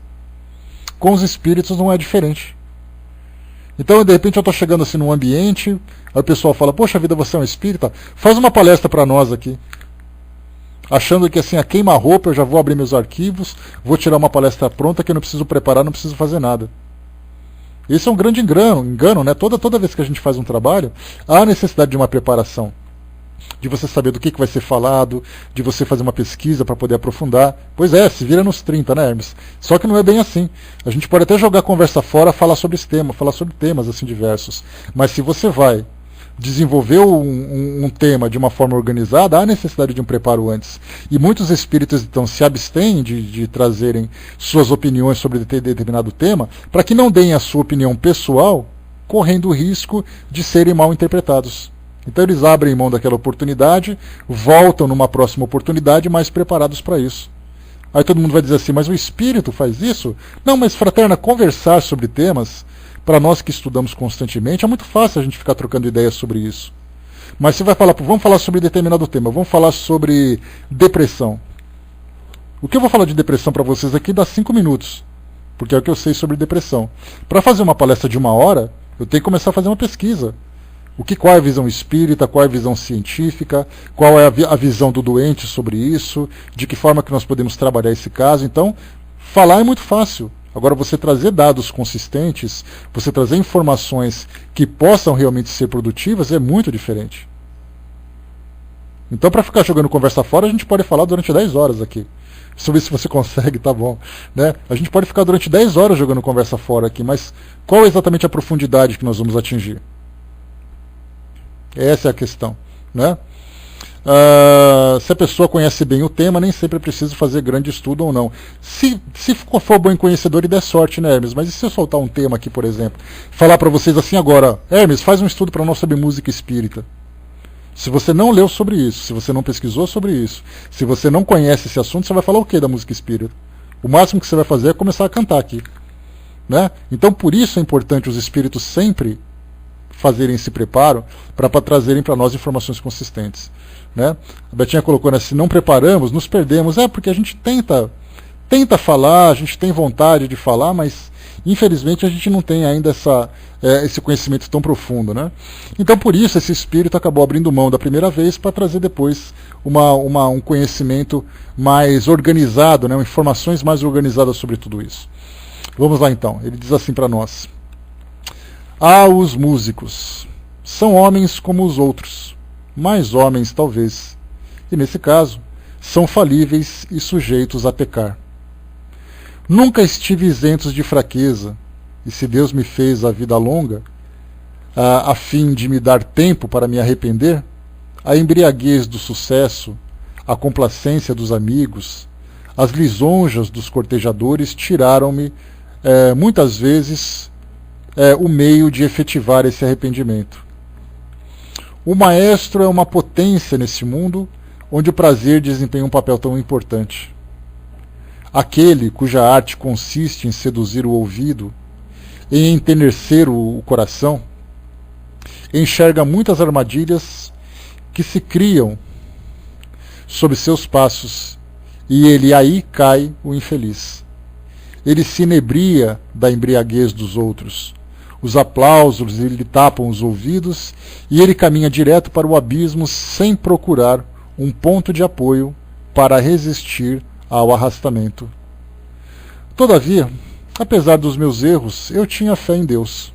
Com os espíritos não é diferente. Então, de repente, eu estou chegando assim num ambiente, aí o pessoal fala, poxa vida, você é um espírita? Faz uma palestra para nós aqui. Achando que assim, a queima-roupa, eu já vou abrir meus arquivos, vou tirar uma palestra pronta que eu não preciso preparar, não preciso fazer nada. Esse é um grande engano, né? Toda vez que a gente faz um trabalho, há necessidade de uma preparação. de você saber do que vai ser falado, de você fazer uma pesquisa para poder aprofundar. Pois é, se vira nos 30, né, Hermes? Só que não é bem assim. A gente pode até jogar a conversa fora, falar sobre esse tema, falar sobre temas assim diversos. Mas se você vai desenvolver um tema de uma forma organizada, há necessidade de um preparo antes. E muitos espíritos então se abstêm de trazerem suas opiniões sobre determinado tema, para que não deem a sua opinião pessoal, correndo o risco de serem mal interpretados. Então eles abrem mão daquela oportunidade, voltam numa próxima oportunidade mais preparados para isso. Aí todo mundo vai dizer assim, mas o espírito faz isso? Não, mas fraterna, conversar sobre temas, para nós que estudamos constantemente, é muito fácil a gente ficar trocando ideias sobre isso. Mas você vai falar, vamos falar sobre determinado tema, vamos falar sobre depressão. O que eu vou falar de depressão para vocês aqui dá 5 minutos, porque é o que eu sei sobre depressão. Para fazer uma palestra de 1 hora, eu tenho que começar a fazer uma pesquisa. Qual é a visão espírita, qual é a visão científica, qual é a visão do doente sobre isso, de que forma que nós podemos trabalhar esse caso. Então, falar é muito fácil. Agora, você trazer dados consistentes, você trazer informações que possam realmente ser produtivas é muito diferente. Então, para ficar jogando conversa fora, a gente pode falar durante 10 horas aqui. Deixa eu ver se você consegue, tá bom. Né? A gente pode ficar durante 10 horas jogando conversa fora aqui, mas qual é exatamente a profundidade que nós vamos atingir? Essa é a questão. Né? Se a pessoa conhece bem o tema, nem sempre é preciso fazer grande estudo ou não. Se for bom conhecedor e der sorte, né, Hermes? Mas e se eu soltar um tema aqui, por exemplo? Falar para vocês assim agora, Hermes, faz um estudo para nós sobre música espírita. Se você não leu sobre isso, se você não pesquisou sobre isso, se você não conhece esse assunto, você vai falar o que da música espírita? O máximo que você vai fazer é começar a cantar aqui. Né? Então, por isso é importante os espíritos sempre fazerem esse preparo para trazerem para nós informações consistentes. Né? A Betinha colocou, né, se não preparamos, nos perdemos. Porque a gente tenta falar, a gente tem vontade de falar, mas infelizmente a gente não tem ainda esse conhecimento tão profundo. Né? Então por isso esse espírito acabou abrindo mão da primeira vez para trazer depois um conhecimento mais organizado, né, informações mais organizadas sobre tudo isso. Vamos lá então, ele diz assim para nós. Os músicos são homens como os outros, mais homens talvez, e nesse caso, são falíveis e sujeitos a pecar. Nunca estive isentos de fraqueza, e se Deus me fez a vida longa, a fim de me dar tempo para me arrepender, a embriaguez do sucesso, a complacência dos amigos, as lisonjas dos cortejadores tiraram-me, muitas vezes, o meio de efetivar esse arrependimento. O maestro é uma potência nesse mundo onde o prazer desempenha um papel tão importante. Aquele cuja arte consiste em seduzir o ouvido, em enternecer o coração, enxerga muitas armadilhas que se criam sob seus passos, e ele aí cai o infeliz. Ele se inebria da embriaguez dos outros. Os aplausos lhe tapam os ouvidos e ele caminha direto para o abismo sem procurar um ponto de apoio para resistir ao arrastamento. Todavia, apesar dos meus erros, eu tinha fé em Deus.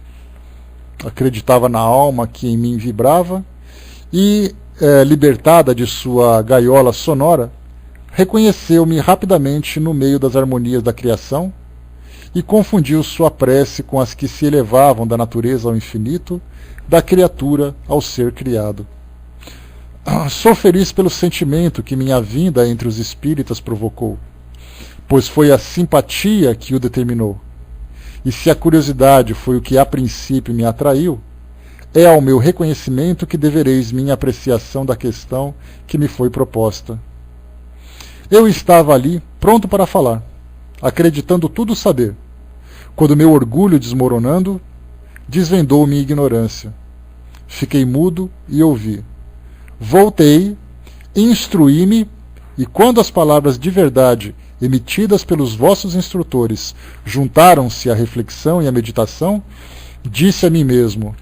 Acreditava na alma que em mim vibrava e, libertada de sua gaiola sonora, reconheceu-me rapidamente no meio das harmonias da criação e confundiu sua prece com as que se elevavam da natureza ao infinito, da criatura ao ser criado. Sou feliz pelo sentimento que minha vinda entre os espíritas provocou, pois foi a simpatia que o determinou. E se a curiosidade foi o que a princípio me atraiu, é ao meu reconhecimento que devereis minha apreciação da questão que me foi proposta. Eu estava ali, pronto para falar, acreditando tudo saber, quando meu orgulho desmoronando, desvendou minha ignorância. Fiquei mudo e ouvi. Voltei, instruí-me, e quando as palavras de verdade emitidas pelos vossos instrutores juntaram-se à reflexão e à meditação, disse a mim mesmo: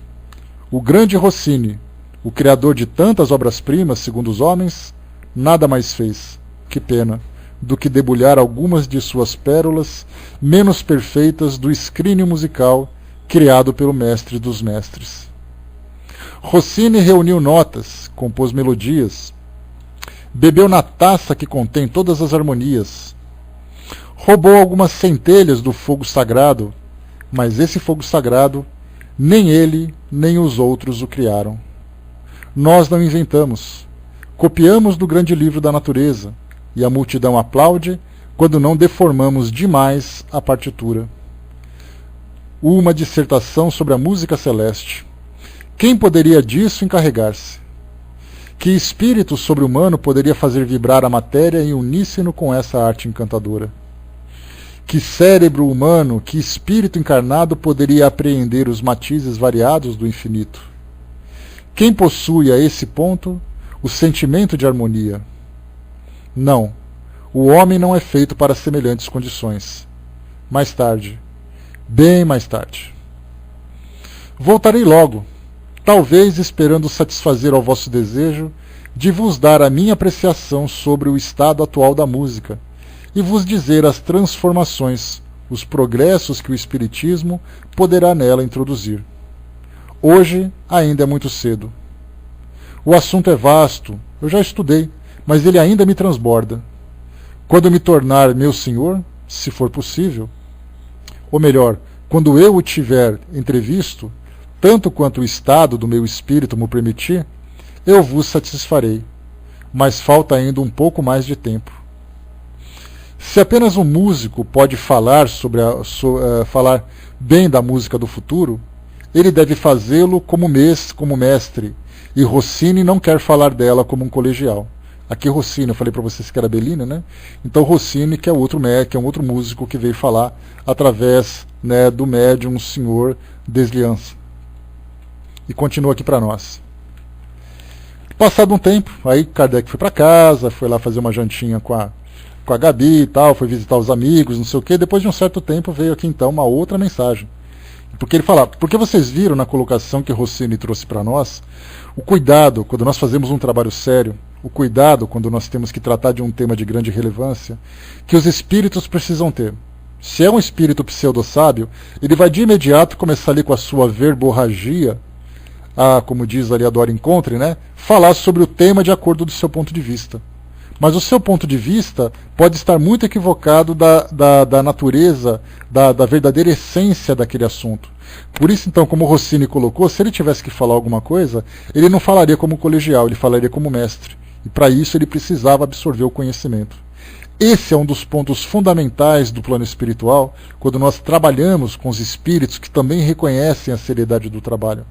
o grande Rossini, o criador de tantas obras-primas, segundo os homens, nada mais fez, que pena, do que debulhar algumas de suas pérolas menos perfeitas do escrínio musical criado pelo mestre dos mestres. Rossini reuniu notas, compôs melodias, bebeu na taça que contém todas as harmonias, roubou algumas centelhas do fogo sagrado, mas esse fogo sagrado, nem ele, nem os outros o criaram. Nós não inventamos, copiamos do grande livro da natureza, e a multidão aplaude quando não deformamos demais a partitura. Uma dissertação sobre a música celeste. Quem poderia disso encarregar-se? Que espírito sobre-humano poderia fazer vibrar a matéria em uníssono com essa arte encantadora? Que cérebro humano, que espírito encarnado poderia apreender os matizes variados do infinito? Quem possui a esse ponto o sentimento de harmonia? Não, o homem não é feito para semelhantes condições. Mais tarde, bem mais tarde. Voltarei logo, talvez esperando satisfazer ao vosso desejo de vos dar a minha apreciação sobre o estado atual da música e vos dizer as transformações, os progressos que o Espiritismo poderá nela introduzir. Hoje ainda é muito cedo. O assunto é vasto, eu já estudei, mas ele ainda me transborda. Quando me tornar meu senhor, se for possível, ou melhor, quando eu o tiver entrevisto, tanto quanto o estado do meu espírito me permitir, eu vos satisfarei, mas falta ainda um pouco mais de tempo. Se apenas um músico pode falar falar bem da música do futuro, ele deve fazê-lo como mestre, e Rossini não quer falar dela como um colegial. Aqui Rossini, eu falei para vocês que era Bellini, né? Então Rossini, que é um outro músico que veio falar através, né, do médium senhor Desliança. E continua aqui para nós. Passado um tempo, aí Kardec foi para casa, foi lá fazer uma jantinha com a Gabi e tal, foi visitar os amigos, não sei o quê. Depois de um certo tempo veio aqui então uma outra mensagem. Porque ele fala, porque vocês viram na colocação que Rossini trouxe para nós, o cuidado quando nós fazemos um trabalho sério, o cuidado quando nós temos que tratar de um tema de grande relevância, que os espíritos precisam ter. Se é um espírito pseudo-sábio, ele vai de imediato começar ali com a sua verborragia, como diz ali a Dora Encontre, né, falar sobre o tema de acordo do seu ponto de vista. Mas o seu ponto de vista pode estar muito equivocado da natureza, da verdadeira essência daquele assunto. Por isso, então, como o Rossini colocou, se ele tivesse que falar alguma coisa, ele não falaria como colegial, ele falaria como mestre. E para isso ele precisava absorver o conhecimento. Esse é um dos pontos fundamentais do plano espiritual, quando nós trabalhamos com os espíritos que também reconhecem a seriedade do trabalho.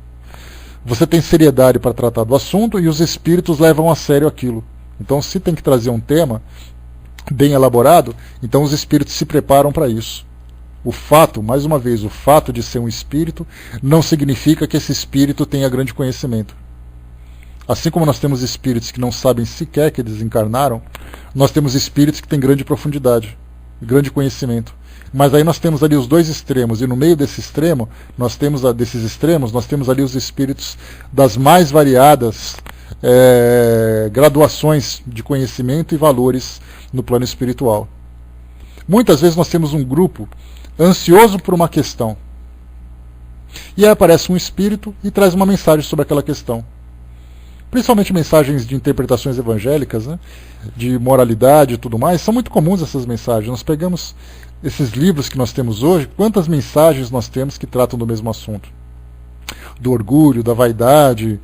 Você tem seriedade para tratar do assunto e os espíritos levam a sério aquilo. Então, se tem que trazer um tema bem elaborado, então os espíritos se preparam para isso. O fato, mais uma vez, o fato de ser um espírito não significa que esse espírito tenha grande conhecimento. Assim como nós temos espíritos que não sabem sequer que desencarnaram, nós temos espíritos que têm grande profundidade, grande conhecimento. Mas aí nós temos ali os dois extremos, e no meio desse extremo, desses extremos, nós temos ali os espíritos das mais variadas graduações de conhecimento e valores no plano espiritual. Muitas vezes nós temos um grupo ansioso por uma questão, e aí aparece um espírito e traz uma mensagem sobre aquela questão. Principalmente mensagens de interpretações evangélicas, né, de moralidade e tudo mais, são muito comuns essas mensagens. Nós pegamos esses livros que nós temos hoje, quantas mensagens nós temos que tratam do mesmo assunto? Do orgulho, da vaidade,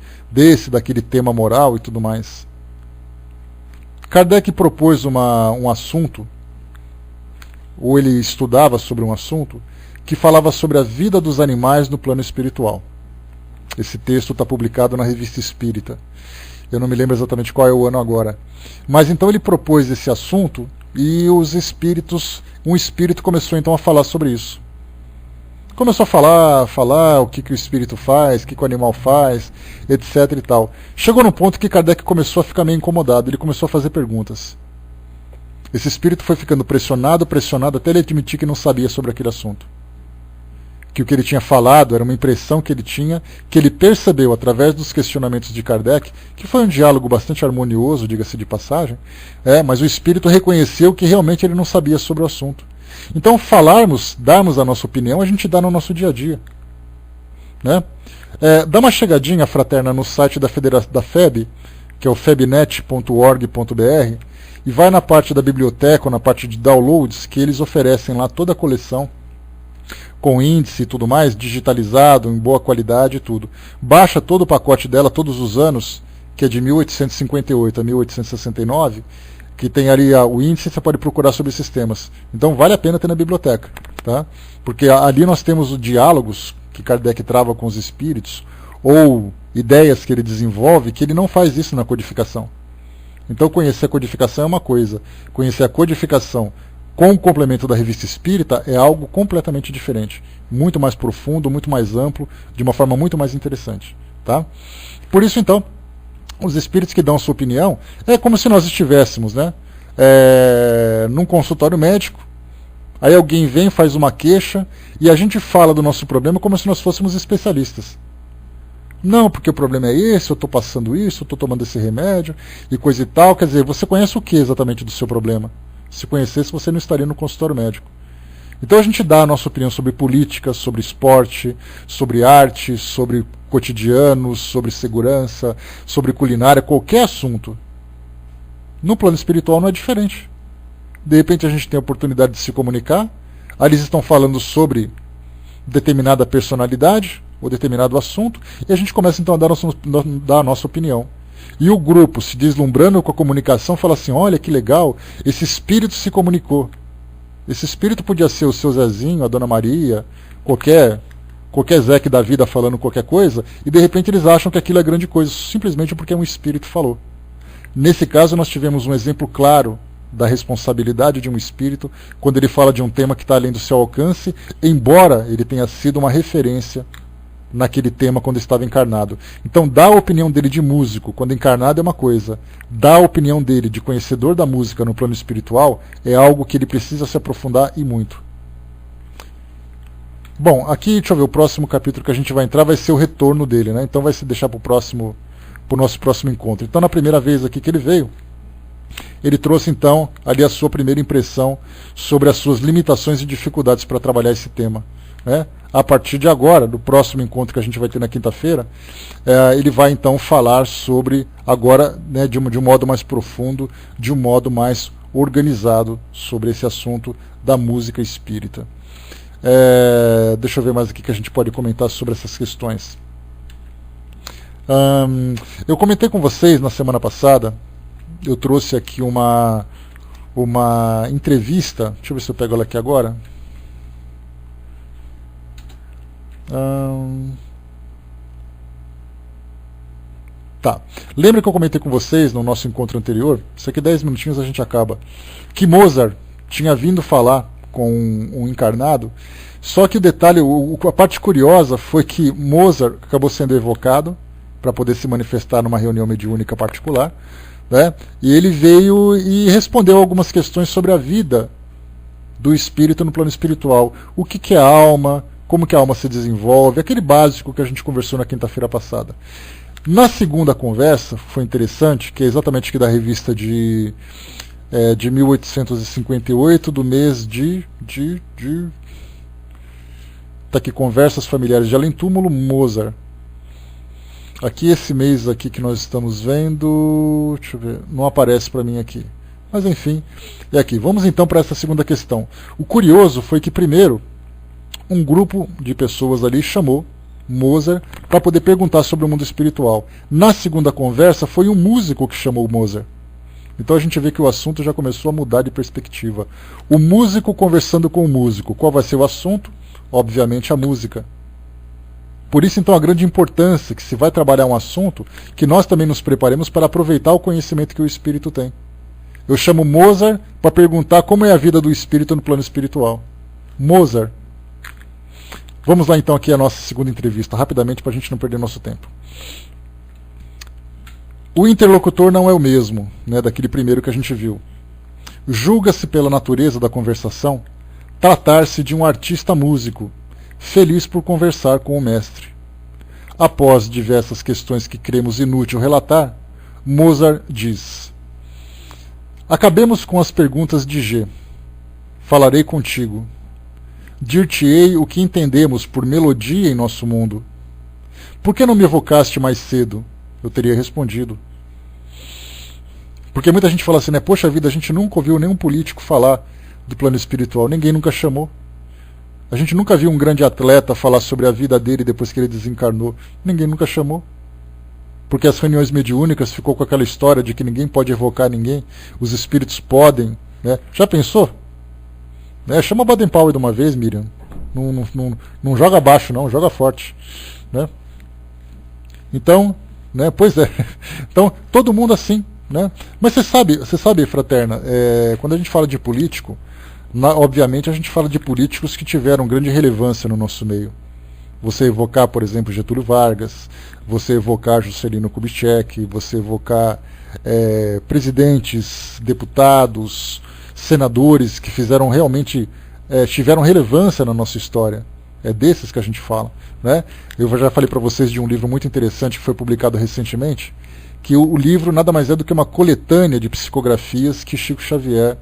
daquele tema moral e tudo mais. Kardec propôs um assunto, ou ele estudava sobre um assunto, que falava sobre a vida dos animais no plano espiritual. Esse texto está publicado na Revista Espírita. Eu não me lembro exatamente qual é o ano agora. Mas então ele propôs esse assunto e um espírito começou então a falar sobre isso. Começou a falar o que o espírito faz, o que o animal faz, etc e tal. Chegou num ponto que Kardec começou a ficar meio incomodado, ele começou a fazer perguntas. Esse espírito foi ficando pressionado, até ele admitir que não sabia sobre aquele assunto. Que o que ele tinha falado era uma impressão que ele tinha, que ele percebeu através dos questionamentos de Kardec, que foi um diálogo bastante harmonioso, diga-se de passagem, mas o espírito reconheceu que realmente ele não sabia sobre o assunto. Então darmos a nossa opinião, a gente dá no nosso dia a dia. né? Dá uma chegadinha fraterna no site da FEB, que é o febnet.org.br, e vai na parte da biblioteca, ou na parte de downloads, que eles oferecem lá toda a coleção, com índice e tudo mais, digitalizado, em boa qualidade e tudo. Baixa todo o pacote dela todos os anos, que é de 1858 a 1869, que tem ali o índice, você pode procurar sobre esses temas. Então vale a pena ter na biblioteca, tá? Porque ali nós temos os diálogos que Kardec trava com os espíritos, ou ideias que ele desenvolve, que ele não faz isso na codificação. Então conhecer a codificação é uma coisa, conhecer a codificação com o complemento da Revista Espírita é algo completamente diferente, muito mais profundo, muito mais amplo, de uma forma muito mais interessante, tá? Por isso, então, os espíritos que dão a sua opinião é como se nós estivéssemos, né, num consultório médico, aí alguém vem, faz uma queixa, e a gente fala do nosso problema como se nós fôssemos especialistas. Não, porque o problema é esse, eu estou passando isso, eu estou tomando esse remédio, e coisa e tal. Quer dizer, você conhece o que exatamente do seu problema? Se conhecesse, você não estaria no consultório médico. Então a gente dá a nossa opinião sobre política, sobre esporte, sobre arte, sobre cotidianos, sobre segurança, sobre culinária, qualquer assunto. No plano espiritual não é diferente. De repente a gente tem a oportunidade de se comunicar, aí eles estão falando sobre determinada personalidade ou determinado assunto, e a gente começa então a dar a nossa opinião. E o grupo, se deslumbrando com a comunicação, fala assim: olha que legal, esse espírito se comunicou. Esse espírito podia ser o seu Zezinho, a Dona Maria, qualquer Zeque da vida falando qualquer coisa, e de repente eles acham que aquilo é grande coisa, simplesmente porque um espírito falou. Nesse caso nós tivemos um exemplo claro da responsabilidade de um espírito, quando ele fala de um tema que está além do seu alcance, embora ele tenha sido uma referência naquele tema quando estava encarnado. Então, dar a opinião dele de músico quando encarnado é uma coisa, dar a opinião dele de conhecedor da música no plano espiritual é algo que ele precisa se aprofundar e muito. Bom, aqui, deixa eu ver, o próximo capítulo que a gente vai entrar vai ser o retorno dele, né? Então vai se deixar para o nosso próximo encontro. Então, na primeira vez aqui que ele veio, ele trouxe então ali a sua primeira impressão sobre as suas limitações e dificuldades para trabalhar esse tema, né? A partir de agora, do próximo encontro que a gente vai ter na quinta-feira, ele vai então falar sobre, agora, né, de um modo mais profundo, de um modo mais organizado sobre esse assunto da música espírita. Deixa eu ver mais aqui que a gente pode comentar sobre essas questões. Eu comentei com vocês na semana passada, eu trouxe aqui uma entrevista, deixa eu ver se eu pego ela aqui agora. Tá. Lembra que eu comentei com vocês no nosso encontro anterior, isso aqui 10 minutinhos a gente acaba, que Mozart tinha vindo falar com um encarnado, só que o detalhe, a parte curiosa foi que Mozart acabou sendo evocado para poder se manifestar numa reunião mediúnica particular, né? E ele veio e respondeu algumas questões sobre a vida do espírito no plano espiritual. O que é a alma, como que a alma se desenvolve, aquele básico que a gente conversou na quinta-feira passada. Na segunda conversa, foi interessante, que é exatamente aqui da revista de 1858, do mês tá aqui, Conversas Familiares de Além Túmulo, Mozart. Aqui, esse mês aqui que nós estamos vendo, deixa eu ver, não aparece para mim aqui. Mas enfim, é aqui. Vamos então para essa segunda questão. O curioso foi que primeiro, um grupo de pessoas ali chamou Mozart para poder perguntar sobre o mundo espiritual. Na segunda conversa, foi um músico que chamou Mozart. Então a gente vê que o assunto já começou a mudar de perspectiva. O músico conversando com o músico. Qual vai ser o assunto? Obviamente a música. Por isso, então, a grande importância que se vai trabalhar um assunto, que nós também nos preparemos para aproveitar o conhecimento que o espírito tem. Eu chamo Mozart para perguntar como é a vida do espírito no plano espiritual. Mozart. Vamos lá então aqui a nossa segunda entrevista, rapidamente para a gente não perder nosso tempo. O interlocutor não é o mesmo, né, daquele primeiro que a gente viu. Julga-se pela natureza da conversação tratar-se de um artista músico, feliz por conversar com o mestre. Após diversas questões que cremos inútil relatar, Mozart diz: acabemos com as perguntas de G. Falarei contigo. Dir-te-ei o que entendemos por melodia em nosso mundo. Por que não me evocaste mais cedo? Eu teria respondido. Porque muita gente fala assim, né? Poxa vida, a gente nunca ouviu nenhum político falar do plano espiritual, ninguém nunca chamou. A gente nunca viu um grande atleta falar sobre a vida dele depois que ele desencarnou, ninguém nunca chamou. Porque as reuniões mediúnicas ficou com aquela história de que ninguém pode evocar ninguém, os espíritos podem, né? Já pensou? Né? Chama Baden-Powell de uma vez, Miriam. Não joga baixo não, joga forte, né? Então, né? Pois é. Então, todo mundo assim, né? Mas você sabe, fraterna, quando a gente fala de político, obviamente a gente fala de políticos que tiveram grande relevância no nosso meio. Você evocar, por exemplo, Getúlio Vargas, você evocar Juscelino Kubitschek, você evocar presidentes, deputados, senadores que fizeram realmente, tiveram relevância na nossa história. É desses que a gente fala, né? Eu já falei para vocês de um livro muito interessante que foi publicado recentemente, que o livro nada mais é do que uma coletânea de psicografias que Chico Xavier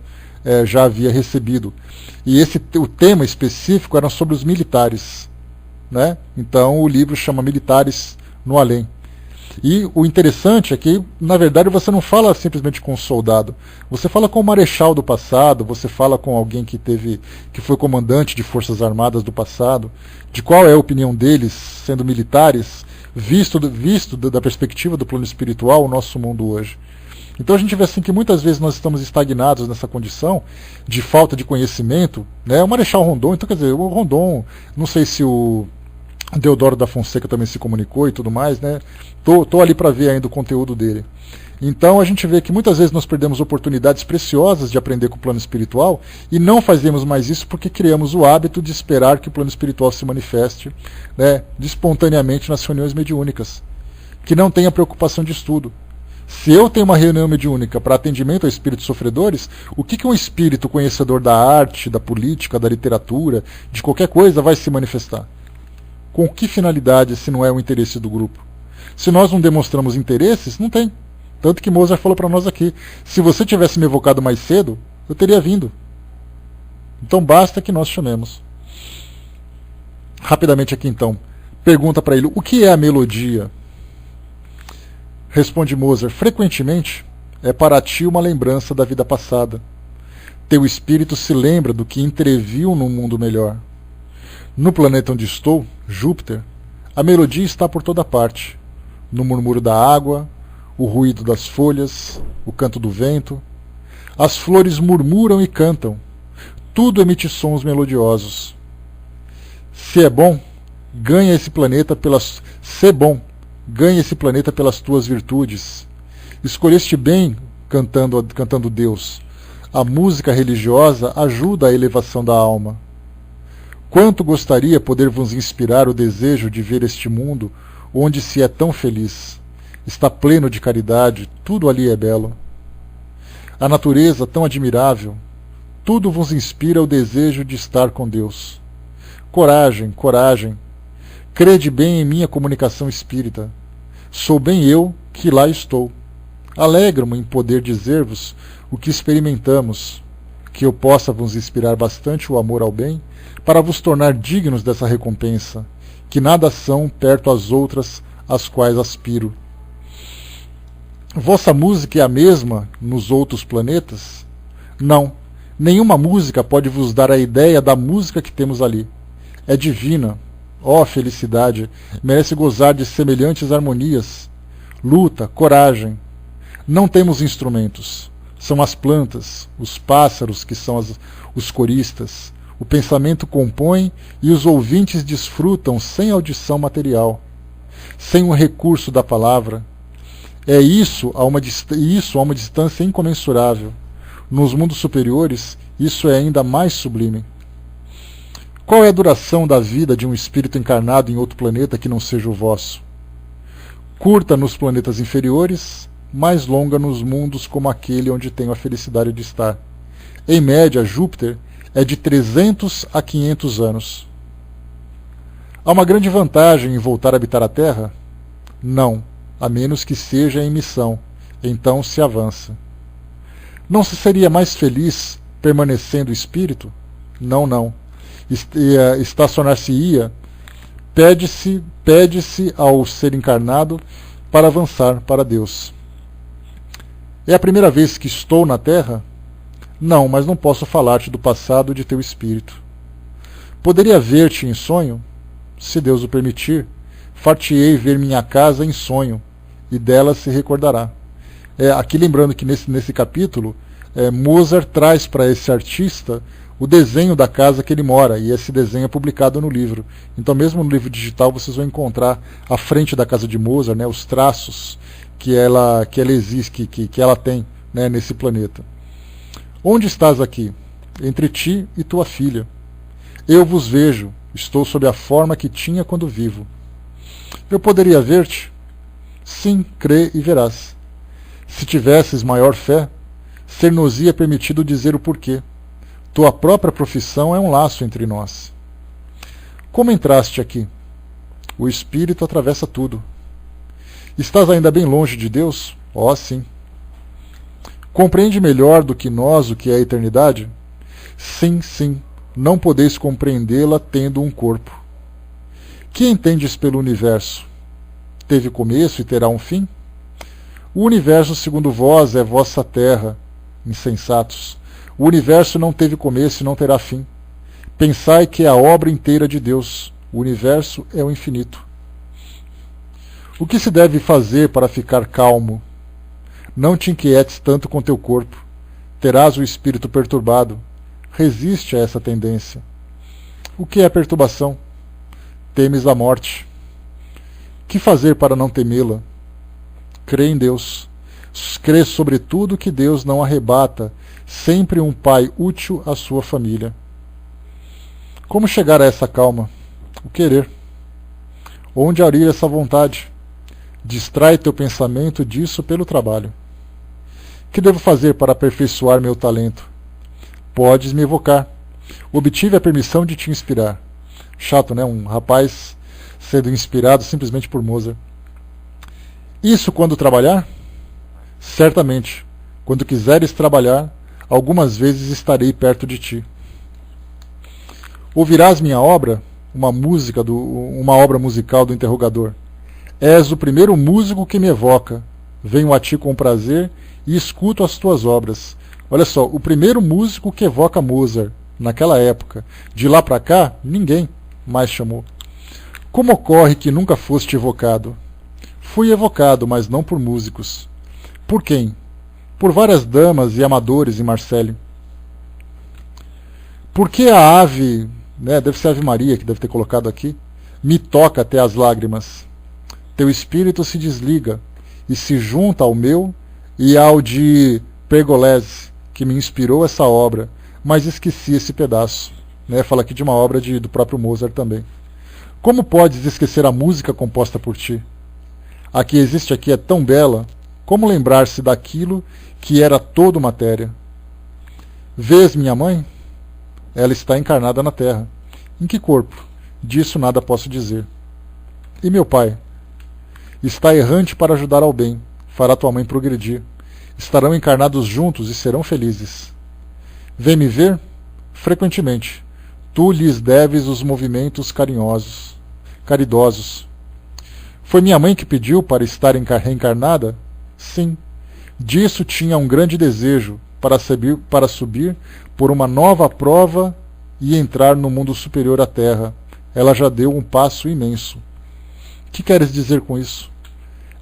já havia recebido. E o tema específico era sobre os militares, né? Então o livro chama Militares no Além. E o interessante é que, na verdade, você não fala simplesmente com um soldado. Você fala com o marechal do passado, você fala com alguém que foi comandante de forças armadas do passado, de qual é a opinião deles, sendo militares, visto da perspectiva do plano espiritual, o nosso mundo hoje. Então a gente vê assim que muitas vezes nós estamos estagnados nessa condição de falta de conhecimento, né? O Marechal Rondon, então quer dizer, o Rondon, não sei se o Deodoro da Fonseca também se comunicou e tudo mais, né? Tô ali para ver ainda o conteúdo dele. Então a gente vê que muitas vezes nós perdemos oportunidades preciosas de aprender com o plano espiritual e não fazemos mais isso porque criamos o hábito de esperar que o plano espiritual se manifeste, né, espontaneamente nas reuniões mediúnicas, que não tenha preocupação de estudo. Se eu tenho uma reunião mediúnica para atendimento a espíritos sofredores, o que um espírito conhecedor da arte, da política, da literatura, de qualquer coisa vai se manifestar? Com que finalidade, se não é o interesse do grupo? Se nós não demonstramos interesses, não tem. Tanto que Mozart falou para nós aqui, se você tivesse me evocado mais cedo, eu teria vindo. Então basta que nós chamemos. Rapidamente aqui então, pergunta para ele, o que é a melodia? Responde Mozart, frequentemente é para ti uma lembrança da vida passada. Teu espírito se lembra do que entreviu num mundo melhor. No planeta onde estou, Júpiter, a melodia está por toda parte. No murmúrio da água, o ruído das folhas, o canto do vento. As flores murmuram e cantam. Tudo emite sons melodiosos. Se é bom, ganha esse planeta pelas... Se bom, ganha esse planeta pelas tuas virtudes. Escolheste bem cantando Deus. A música religiosa ajuda a elevação da alma. Quanto gostaria poder vos inspirar o desejo de ver este mundo onde se é tão feliz. Está pleno de caridade, tudo ali é belo. A natureza tão admirável, tudo vos inspira o desejo de estar com Deus. Coragem, coragem. Crede bem em minha comunicação espírita. Sou bem eu que lá estou. Alegro-me em poder dizer-vos o que experimentamos, que eu possa vos inspirar bastante o amor ao bem, para vos tornar dignos dessa recompensa, que nada são perto às outras às quais aspiro. Vossa música é a mesma nos outros planetas? Não, nenhuma música pode vos dar a ideia da música que temos ali. É divina, ó felicidade, merece gozar de semelhantes harmonias. Luta, coragem. Não temos instrumentos, são as plantas, os pássaros que são os coristas. O pensamento compõe e os ouvintes desfrutam sem audição material, sem o recurso da palavra. Isso a uma distância incomensurável. Nos mundos superiores, isso é ainda mais sublime. Qual é a duração da vida de um espírito encarnado em outro planeta que não seja o vosso? Curta nos planetas inferiores, mais longa nos mundos como aquele onde tenho a felicidade de estar. Em média, Júpiter é de 300 a 500 anos. Há uma grande vantagem em voltar a habitar a Terra? Não, a menos que seja em missão. Então se avança. Não se seria mais feliz permanecendo espírito? Não, não. Estacionar-se-ia Pede-se ao ser encarnado para avançar para Deus. É a primeira vez que estou na Terra? Não, mas não posso falar-te do passado de teu espírito. Poderia ver-te em sonho? Se Deus o permitir, far-te-ei ver minha casa em sonho, e dela se recordará. Aqui lembrando que nesse capítulo, Mozart traz para esse artista o desenho da casa que ele mora, e esse desenho é publicado no livro. Então mesmo no livro digital vocês vão encontrar a frente da casa de Mozart, né, os traços que ela existe, que ela tem, né, nesse planeta. Onde estás aqui? Entre ti e tua filha. Eu vos vejo, estou sob a forma que tinha quando vivo. Eu poderia ver-te? Sim, crê e verás. Se tivesses maior fé, ser-nos-ia permitido dizer o porquê. Tua própria profissão é um laço entre nós. Como entraste aqui? O Espírito atravessa tudo. Estás ainda bem longe de Deus? Oh, sim. Compreende melhor do que nós o que é a eternidade? Sim, sim. Não podeis compreendê-la tendo um corpo. Que entendes pelo universo? Teve começo e terá um fim? O universo, segundo vós, é vossa terra, insensatos. O universo não teve começo e não terá fim. Pensai que é a obra inteira de Deus. O universo é o infinito. O que se deve fazer para ficar calmo? Não te inquietes tanto com teu corpo. Terás o espírito perturbado. Resiste a essa tendência. O que é a perturbação? Temes a morte. Que fazer para não temê-la? Crê em Deus. Crê sobretudo que Deus não arrebata sempre um pai útil à sua família. Como chegar a essa calma? O querer. Onde arir essa vontade? Distrai teu pensamento disso pelo trabalho. Que devo fazer para aperfeiçoar meu talento? Podes me evocar. Obtive a permissão de te inspirar. Chato, né? Um rapaz sendo inspirado simplesmente por Mozart. Isso quando trabalhar? Certamente. Quando quiseres trabalhar, algumas vezes estarei perto de ti. Ouvirás minha obra? Uma obra musical do interrogador. És o primeiro músico que me evoca. Venho a ti com prazer e escuto as tuas obras. Olha só, o primeiro músico que evoca Mozart naquela época. De lá para cá, ninguém mais chamou. Como ocorre que nunca foste evocado? Fui evocado, mas não por músicos. Por quem? Por várias damas e amadores em Marselha. Por que a ave, né, deve ser a Ave Maria que deve ter colocado aqui, me toca até as lágrimas? Teu espírito se desliga e se junta ao meu e ao de Pergolese, que me inspirou essa obra, mas esqueci esse pedaço. Né? Fala aqui de uma obra do próprio Mozart também. Como podes esquecer a música composta por ti? A que existe aqui é tão bela, como lembrar-se daquilo que era todo matéria? Vês minha mãe? Ela está encarnada na terra. Em que corpo? Disso nada posso dizer. E meu pai? Está errante para ajudar ao bem, fará tua mãe progredir. Estarão encarnados juntos e serão felizes. Vem me ver? Frequentemente. Tu lhes deves os movimentos caridosos. Foi minha mãe que pediu para estar reencarnada? Sim. Disso tinha um grande desejo, para subir por uma nova prova e entrar no mundo superior à Terra. Ela já deu um passo imenso. Que queres dizer com isso?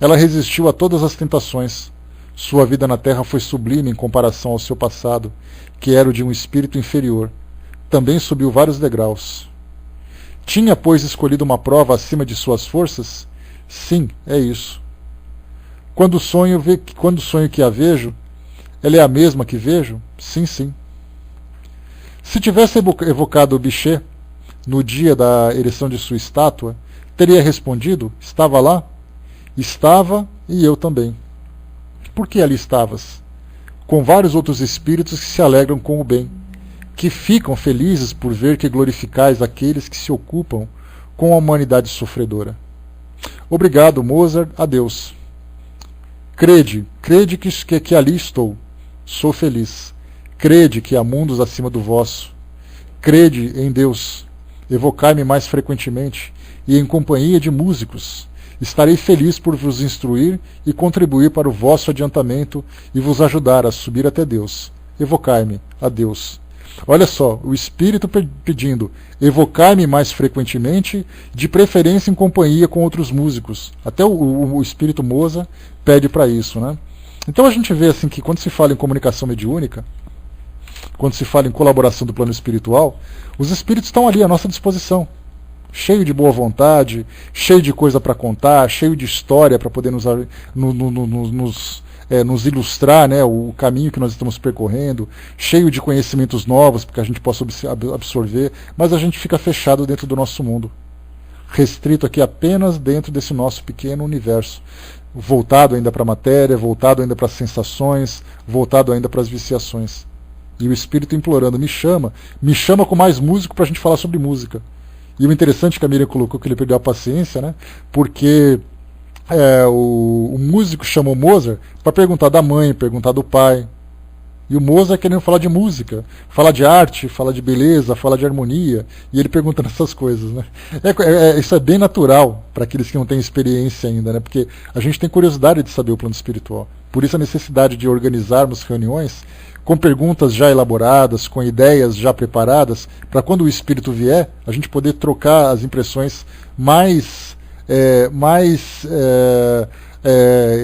Ela resistiu a todas as tentações. Sua vida na Terra foi sublime em comparação ao seu passado, que era o de um espírito inferior. Também subiu vários degraus. Tinha, pois, escolhido uma prova acima de suas forças? Sim, é isso. Quando sonho que a vejo, ela é a mesma que vejo? Sim, sim. Se tivesse evocado o Bichet no dia da ereção de sua estátua, teria respondido: estava lá? Estava, e eu também. Por que ali estavas? Com vários outros espíritos que se alegram com o bem, que ficam felizes por ver que glorificais aqueles que se ocupam com a humanidade sofredora. Obrigado, Mozart, adeus. Crede que ali estou. Sou feliz. Crede que há mundos acima do vosso. Crede em Deus. evocai-me mais frequentemente, e em companhia de músicos. Estarei feliz por vos instruir e contribuir para o vosso adiantamento e vos ajudar a subir até Deus. Evocai-me a Deus. Olha só, o Espírito pedindo, evocai-me mais frequentemente, de preferência em companhia com outros músicos. Até o Espírito Moza pede para isso, né? Então a gente vê assim que quando se fala em comunicação mediúnica, quando se fala em colaboração do plano espiritual, os espíritos estão ali à nossa disposição, cheio de boa vontade, cheio de coisa para contar, cheio de história para poder nos ilustrar, né, o caminho que nós estamos percorrendo, cheio de conhecimentos novos para que a gente possa absorver, mas a gente fica fechado dentro do nosso mundo, restrito aqui apenas dentro desse nosso pequeno universo, voltado ainda para a matéria, voltado ainda para as sensações, voltado ainda para as viciações. E o Espírito implorando, me chama com mais músico para a gente falar sobre música. E o interessante que a Miriam colocou que ele perdeu a paciência, né? Porque o músico chamou Mozart para perguntar da mãe, perguntar do pai. E o Mozart querendo falar de música, falar de arte, falar de beleza, falar de harmonia. E ele perguntando essas coisas, né? Isso é bem natural para aqueles que não têm experiência ainda, né? Porque a gente tem curiosidade de saber o plano espiritual. Por isso a necessidade de organizarmos reuniões com perguntas já elaboradas, com ideias já preparadas, para quando o espírito vier, a gente poder trocar as impressões mais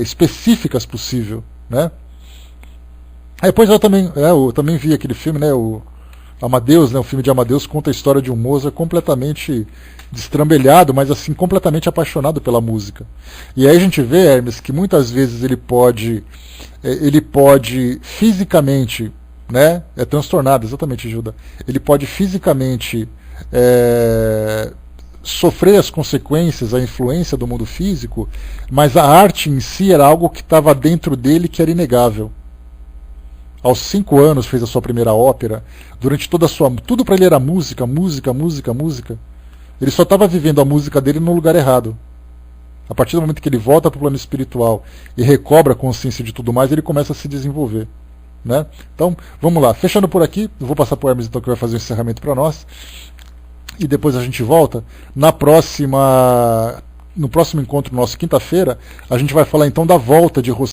específicas possível, né? Depois eu também vi aquele filme, né, o Amadeus, né, o filme de Amadeus conta a história de um Mozart completamente destrambelhado, mas assim completamente apaixonado pela música. E aí a gente vê, Hermes, que muitas vezes ele pode fisicamente, né, transtornado, exatamente, Gilda, ele pode fisicamente sofrer as consequências, a influência do mundo físico, mas a arte em si era algo que estava dentro dele, que era inegável. Aos 5 anos fez a sua primeira ópera, durante toda a sua... Tudo para ele era música, música, música, música. Ele só estava vivendo a música dele no lugar errado. A partir do momento que ele volta para o plano espiritual e recobra a consciência de tudo mais, ele começa a se desenvolver, né? Então, vamos lá. Fechando por aqui, eu vou passar para o Hermes, então, que vai fazer o encerramento para nós. E depois a gente volta. No próximo encontro nosso, quinta-feira, a gente vai falar então da volta de